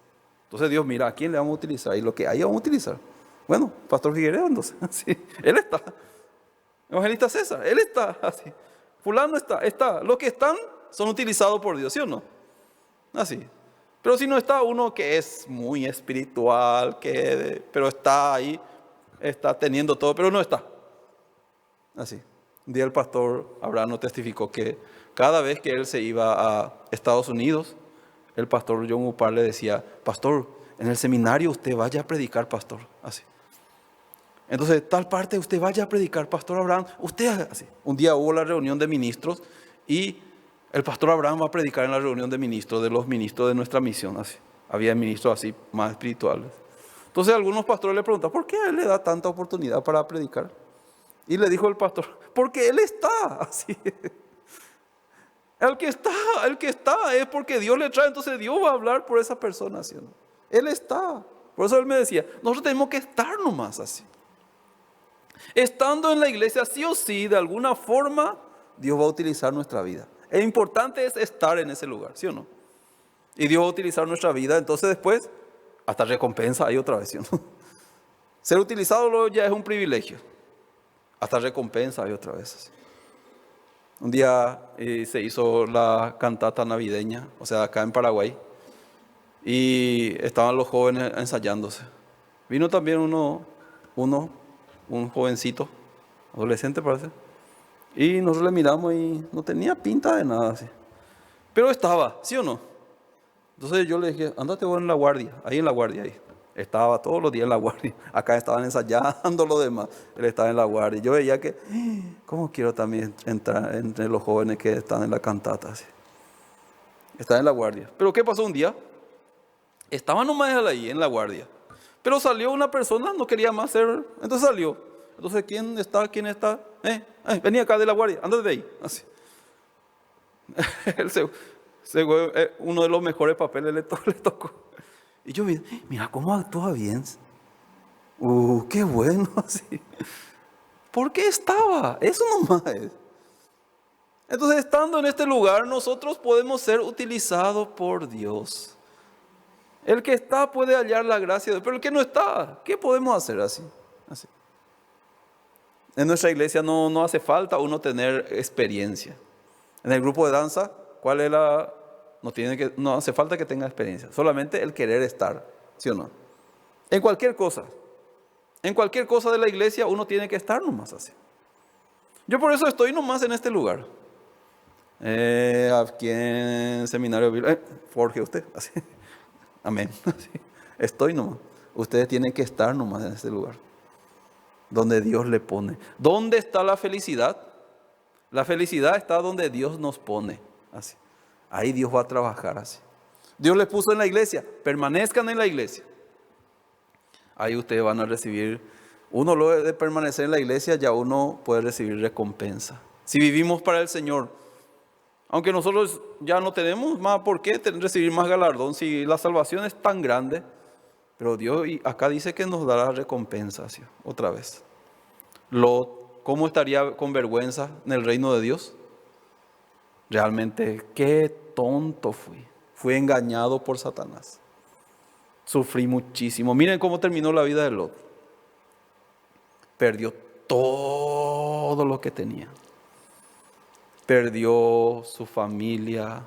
Entonces Dios mira, ¿a quién le vamos a utilizar? Y lo que hay vamos a utilizar. Bueno, Pastor Figueredo, entonces, sí, él está. Evangelista César, él está, así. Fulano está. Los que están son utilizados por Dios, ¿sí o no? Así. Pero si no está uno que es muy espiritual, pero está ahí, está teniendo todo, pero no está. Así. Un día el pastor Abraham nos testificó que cada vez que él se iba a Estados Unidos, el pastor John Upar le decía, pastor, en el seminario usted vaya a predicar, pastor. Así. Entonces, tal parte usted vaya a predicar, pastor Abraham, usted así. Un día hubo la reunión de ministros y el pastor Abraham va a predicar en la reunión de ministros, de los ministros de nuestra misión. Así. Había ministros así, más espirituales. Entonces, algunos pastores le preguntan, ¿por qué a él le da tanta oportunidad para predicar? Y le dijo el pastor, porque él está así. El que está es porque Dios le trae, entonces Dios va a hablar por esa persona, ¿sí? Él está. Por eso él me decía, nosotros tenemos que estar nomás así. Estando en la iglesia, sí o sí, de alguna forma, Dios va a utilizar nuestra vida. Lo importante es estar en ese lugar, ¿sí o no? Y Dios va a utilizar nuestra vida, entonces después, hasta recompensa hay otra vez, ¿sí o no? Ser utilizado luego ya es un privilegio. Hasta recompensa hay otra vez, así. Un día se hizo la cantata navideña, o sea, acá en Paraguay, y estaban los jóvenes ensayándose. Vino también un jovencito, adolescente parece, y nosotros le miramos y no tenía pinta de nada así. Pero estaba, ¿sí o no? Entonces yo le dije, ándate vos en la guardia, ahí en la guardia, ahí. Estaba todos los días en la guardia. Acá estaban ensayando lo demás. Él estaba en la guardia. Yo veía que, ¿cómo quiero también entrar entre los jóvenes que están en la cantata? Así. Estaba en la guardia. Pero ¿qué pasó un día? Estaba nomás ahí en la guardia. Pero salió una persona, no quería más ser. Entonces salió. Entonces, ¿quién está? Venía acá de la guardia, andate de ahí. Así. Uno de los mejores papeles le tocó. Y yo vi, mira cómo actúa bien. Qué bueno así. ¿Por qué estaba? Eso nomás es. Entonces, estando en este lugar, nosotros podemos ser utilizados por Dios. El que está puede hallar la gracia de Dios, pero el que no está, ¿qué podemos hacer así? En nuestra iglesia no hace falta uno tener experiencia. En el grupo de danza, ¿cuál es la...? No hace falta que tenga experiencia, solamente el querer estar, ¿sí o no? En cualquier cosa de la iglesia uno tiene que estar nomás así. Yo por eso estoy nomás en este lugar. Aquí en seminario forje usted, así. Amén. Así. Estoy nomás. Ustedes tienen que estar nomás en este lugar, donde Dios le pone. ¿Dónde está la felicidad? La felicidad está donde Dios nos pone, así. Ahí Dios va a trabajar así. Dios les puso en la iglesia, permanezcan en la iglesia. Ahí ustedes van a recibir, uno luego de permanecer en la iglesia, ya uno puede recibir recompensa. Si vivimos para el Señor, aunque nosotros ya no tenemos más por qué recibir más galardón, si la salvación es tan grande, pero Dios acá dice que nos dará recompensa, ¿sí? Otra vez. Lot, ¿cómo estaría con vergüenza en el reino de Dios? Realmente, qué tonto fui. Fui engañado por Satanás. Sufrí muchísimo. Miren cómo terminó la vida de Lot. Perdió todo lo que tenía. Perdió su familia.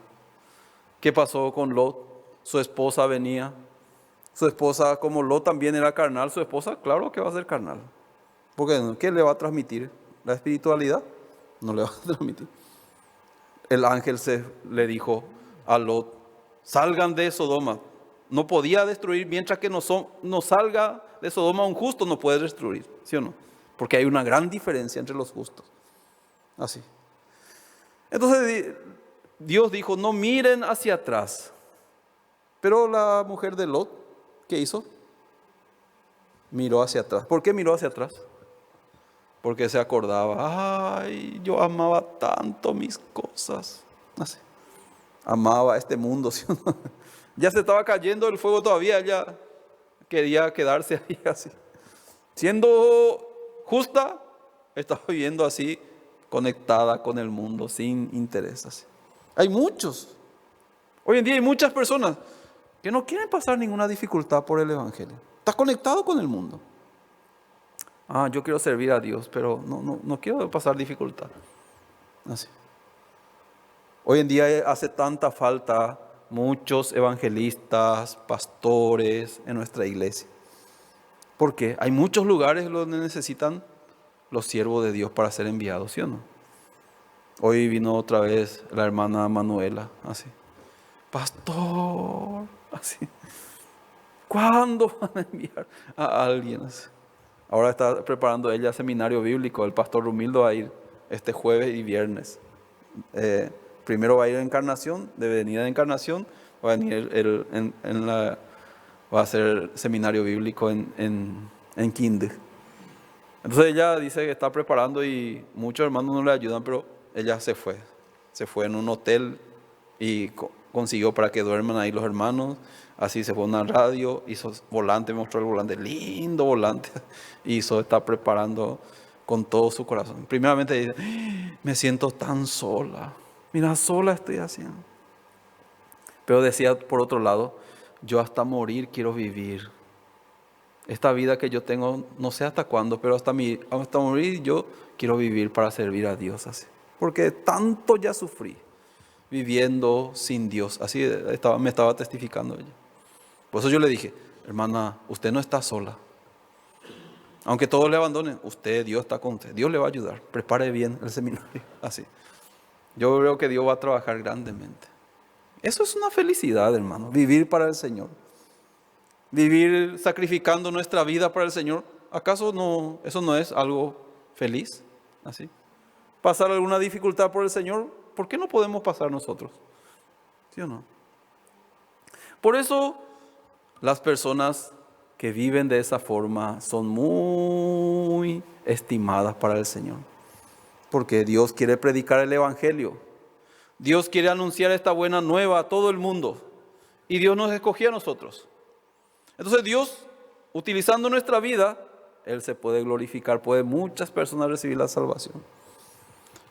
¿Qué pasó con Lot? Su esposa venía. Su esposa, como Lot también era carnal, su esposa, claro que va a ser carnal. Porque ¿qué le va a transmitir? ¿La espiritualidad? No le va a transmitir. El ángel le dijo a Lot, salgan de Sodoma. No podía destruir, mientras que no salga de Sodoma un justo, no puede destruir, ¿sí o no? Porque hay una gran diferencia entre los justos. Así. Entonces Dios dijo, no miren hacia atrás. Pero la mujer de Lot, ¿qué hizo? Miró hacia atrás. ¿Por qué miró hacia atrás? Porque se acordaba, ay, yo amaba tanto mis cosas. Así. Amaba este mundo, ¿sí o no? Ya se estaba cayendo el fuego todavía, ella quería quedarse ahí así. Siendo justa, estaba viviendo así, conectada con el mundo, sin interés. Así. Hay muchos. Hoy en día hay muchas personas que no quieren pasar ninguna dificultad por el Evangelio. Estás conectado con el mundo. Yo quiero servir a Dios, pero no quiero pasar dificultad. Así. Hoy en día hace tanta falta muchos evangelistas, pastores en nuestra iglesia. Porque hay muchos lugares donde necesitan los siervos de Dios para ser enviados, ¿sí o no? Hoy vino otra vez la hermana Manuela, así. Pastor, así. ¿Cuándo van a enviar a alguien así? Ahora está preparando ella seminario bíblico. El pastor Rumildo va a ir este jueves y viernes. Primero va a ir a Encarnación, de venida de Encarnación, va a venir va a hacer seminario bíblico en Quinde. Entonces ella dice que está preparando y muchos hermanos no le ayudan, pero ella se fue. Se fue en un hotel y consiguió para que duerman ahí los hermanos. Así se fue a una radio, hizo volante, me mostró el volante, lindo volante. Está preparando con todo su corazón. Primeramente dice, me siento tan sola. Mira, sola estoy haciendo. Pero decía por otro lado, yo hasta morir quiero vivir. Esta vida que yo tengo, no sé hasta cuándo, pero hasta morir yo quiero vivir para servir a Dios así. Porque tanto ya sufrí viviendo sin Dios. Así me estaba testificando ella. Por eso yo le dije, hermana, usted no está sola. Aunque todos le abandonen, Dios está con usted. Dios le va a ayudar. Prepare bien el seminario. Así. Yo creo que Dios va a trabajar grandemente. Eso es una felicidad, hermano. Vivir para el Señor. Vivir sacrificando nuestra vida para el Señor. ¿Acaso eso no es algo feliz? Así. Pasar alguna dificultad por el Señor. ¿Por qué no podemos pasar nosotros? ¿Sí o no? Por eso las personas que viven de esa forma son muy estimadas para el Señor. Porque Dios quiere predicar el Evangelio. Dios quiere anunciar esta buena nueva a todo el mundo. Y Dios nos escogió a nosotros. Entonces Dios, utilizando nuestra vida, Él se puede glorificar, puede muchas personas recibir la salvación.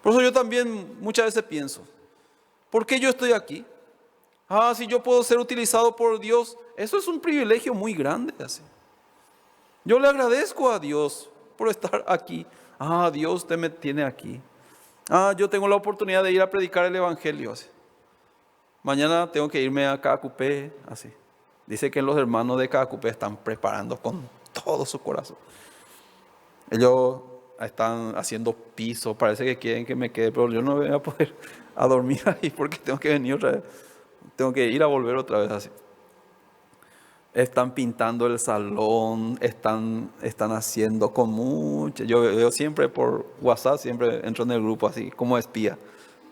Por eso yo también muchas veces pienso, ¿por qué yo estoy aquí? Si yo puedo ser utilizado por Dios, eso es un privilegio muy grande. Así. Yo le agradezco a Dios por estar aquí. Dios, usted me tiene aquí. Yo tengo la oportunidad de ir a predicar el Evangelio. Así. Mañana tengo que irme a Caacupé. Así. Dice que los hermanos de Caacupé están preparando con todo su corazón. Ellos están haciendo piso. Parece que quieren que me quede, pero yo no voy a poder a dormir ahí porque tengo que venir otra vez. Tengo que ir a volver otra vez así. Están pintando el salón, están haciendo con mucho. Yo veo siempre por WhatsApp, siempre entro en el grupo así, como espía.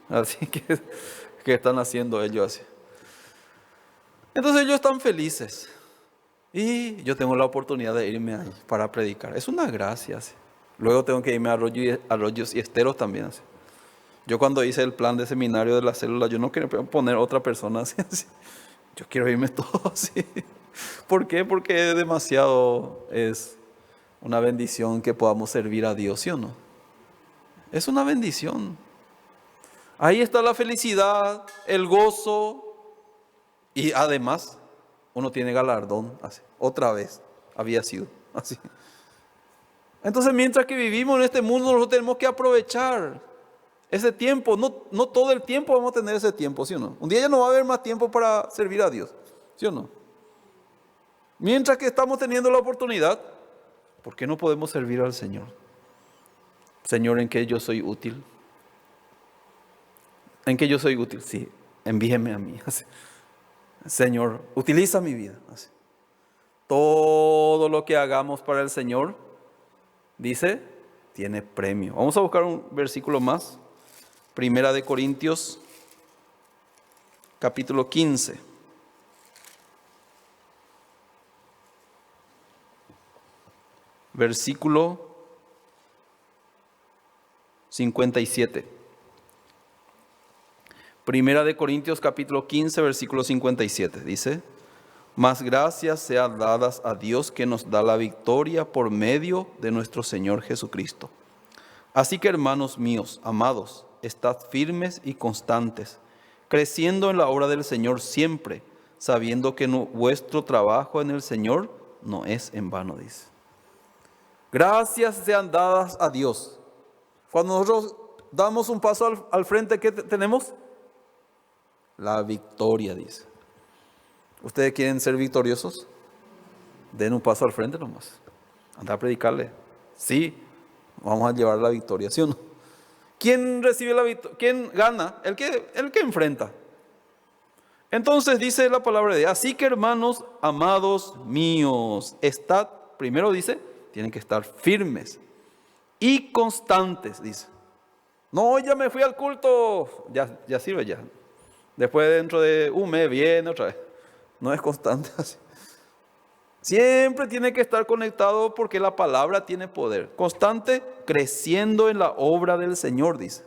Así que están haciendo ellos así. Entonces ellos están felices. Y yo tengo la oportunidad de irme ahí para predicar. Es una gracia así. Luego tengo que irme a Arroyos y Esteros también así. Yo cuando hice el plan de seminario de la célula, yo no quería poner otra persona así. Yo quiero irme todo así. ¿Por qué? Porque es una bendición que podamos servir a Dios, ¿sí o no? Es una bendición. Ahí está la felicidad, el gozo y además uno tiene galardón. Así, otra vez había sido así. Entonces, mientras que vivimos en este mundo, nosotros tenemos que aprovechar ese tiempo. No todo el tiempo vamos a tener ese tiempo, ¿sí o no? Un día ya no va a haber más tiempo para servir a Dios, ¿sí o no? Mientras que estamos teniendo la oportunidad, ¿por qué no podemos servir al Señor? Señor, ¿en qué yo soy útil? ¿En qué yo soy útil? Sí, envíeme a mí. Así. Señor, utiliza mi vida. Así. Todo lo que hagamos para el Señor, dice, tiene premio. Vamos a buscar un versículo más. Primera de Corintios, capítulo 15. Versículo 57. Primera de Corintios capítulo 15, versículo 57. Dice: mas gracias sean dadas a Dios que nos da la victoria por medio de nuestro Señor Jesucristo. Así que, hermanos míos, amados, estad firmes y constantes, creciendo en la obra del Señor siempre, sabiendo que vuestro trabajo en el Señor no es en vano, dice. Gracias sean dadas a Dios. Cuando nosotros damos un paso al frente, ¿qué tenemos? La victoria, dice. ¿Ustedes quieren ser victoriosos? Den un paso al frente nomás. Anda a predicarle. Sí, vamos a llevar la victoria, ¿sí o no? ¿Quién recibe la victoria? ¿Quién gana? El que enfrenta. Entonces dice la palabra de Dios: así que, hermanos amados míos, estad, primero dice, tienen que estar firmes y constantes, dice. No, ya me fui al culto, ya sirve ya. Después dentro de un mes viene otra vez. No es constante así. Siempre tiene que estar conectado porque la palabra tiene poder. Constante, creciendo en la obra del Señor, dice.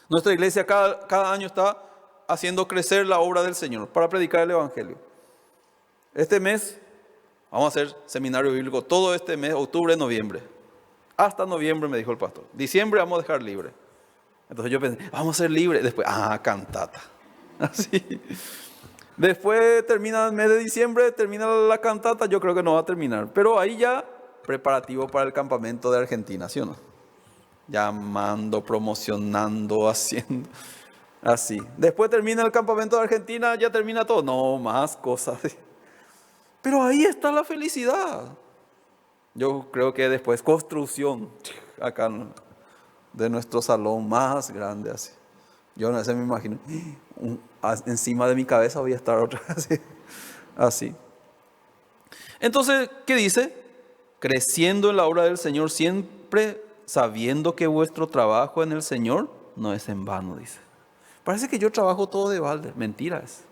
Nuestra iglesia cada año está haciendo crecer la obra del Señor para predicar el Evangelio. Este mes vamos a hacer seminario bíblico todo este mes, octubre, noviembre. Hasta noviembre, me dijo el pastor. Diciembre vamos a dejar libre. Entonces yo pensé, vamos a ser libres. Después, cantata. Así. Después termina el mes de diciembre, termina la cantata, yo creo que no va a terminar. Pero ahí ya preparativo para el campamento de Argentina, ¿sí o no? Llamando, promocionando, haciendo, así. Después termina el campamento de Argentina, ya termina todo. No, más cosas. Pero ahí está la felicidad. Yo creo que después construcción, acá de nuestro salón más grande, así. Yo no sé, me imagino, encima de mi cabeza voy a estar otra vez así. Entonces, ¿qué dice? Creciendo en la obra del Señor siempre, sabiendo que vuestro trabajo en el Señor no es en vano, dice. Parece que yo trabajo todo de balde. Mentira es.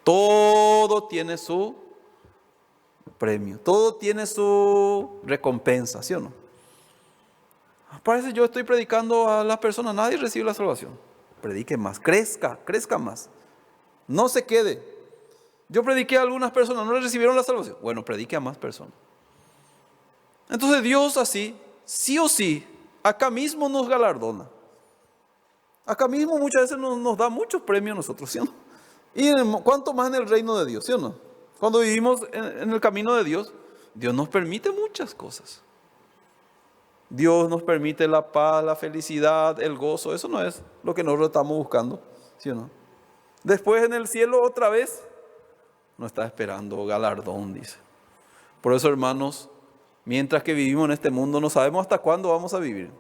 Todo tiene su premio, todo tiene su recompensa, ¿sí o no? Parece que yo estoy predicando a las personas, nadie recibe la salvación. Predique más, crezca más. No se quede. Yo prediqué a algunas personas, no recibieron la salvación. Bueno, predique a más personas. Entonces Dios así, sí o sí, acá mismo nos galardona. Acá mismo muchas veces nos da muchos premios a nosotros, ¿sí o no? Y cuánto más en el reino de Dios, ¿sí o no? Cuando vivimos en el camino de Dios, Dios nos permite muchas cosas. Dios nos permite la paz, la felicidad, el gozo. Eso no es lo que nosotros estamos buscando, ¿sí o no? Después en el cielo otra vez nos está esperando galardón, dice. Por eso, hermanos, mientras que vivimos en este mundo, no sabemos hasta cuándo vamos a vivir.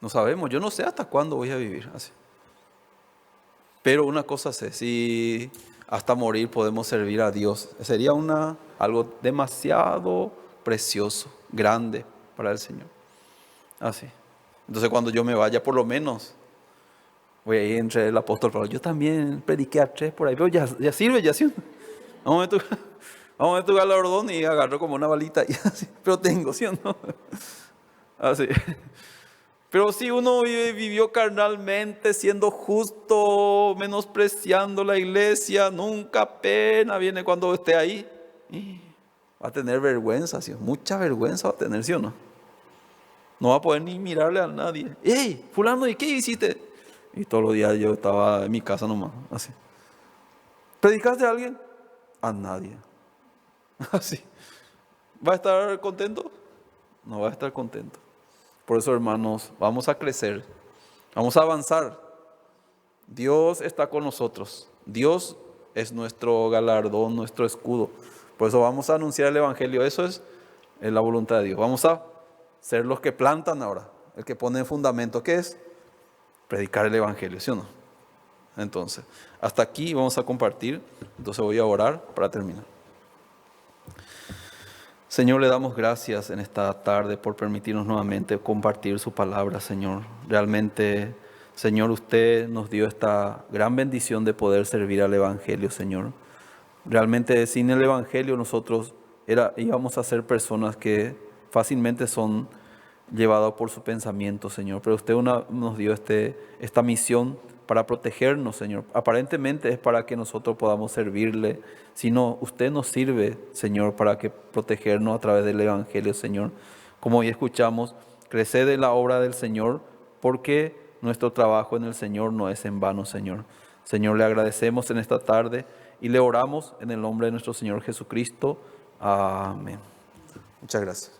No sabemos, yo no sé hasta cuándo voy a vivir así. Pero una cosa sé, si hasta morir podemos servir a Dios, sería algo demasiado precioso, grande para el Señor. Así. Entonces cuando yo me vaya, por lo menos, voy a ir entre el apóstol Pablo. Yo también prediqué a 3 por ahí, pero ya sirve, ya sirve. Vamos a ver tu galardón y agarro como una balita y así, pero tengo, ¿sí o no? Así. Pero si uno vivió carnalmente, siendo justo, menospreciando la iglesia, nunca pena viene cuando esté ahí. Va a tener vergüenza, ¿sí? Mucha vergüenza va a tener, ¿sí o no? No va a poder ni mirarle a nadie. ¡Ey, fulano, ¿y qué hiciste? Y todos los días yo estaba en mi casa nomás, así. ¿Predicaste a alguien? A nadie. Así. ¿Va a estar contento? No va a estar contento. Por eso, hermanos, vamos a crecer. Vamos a avanzar. Dios está con nosotros. Dios es nuestro galardón, nuestro escudo. Por eso vamos a anunciar el Evangelio. Eso es la voluntad de Dios. Vamos a ser los que plantan ahora. El que pone en fundamento. ¿Qué es? Predicar el Evangelio, ¿sí o no? Entonces, hasta aquí vamos a compartir. Entonces voy a orar para terminar. Señor, le damos gracias en esta tarde por permitirnos nuevamente compartir su palabra, Señor. Realmente, Señor, usted nos dio esta gran bendición de poder servir al Evangelio, Señor. Realmente sin el Evangelio nosotros íbamos a ser personas que fácilmente son llevadas por su pensamiento, Señor. Pero usted nos dio esta misión para protegernos, Señor. Aparentemente es para que nosotros podamos servirle, sino usted nos sirve, Señor, para que protegernos a través del Evangelio, Señor. Como hoy escuchamos, creced en la obra del Señor, porque nuestro trabajo en el Señor no es en vano, Señor. Señor, le agradecemos en esta tarde y le oramos en el nombre de nuestro Señor Jesucristo. Amén. Muchas gracias.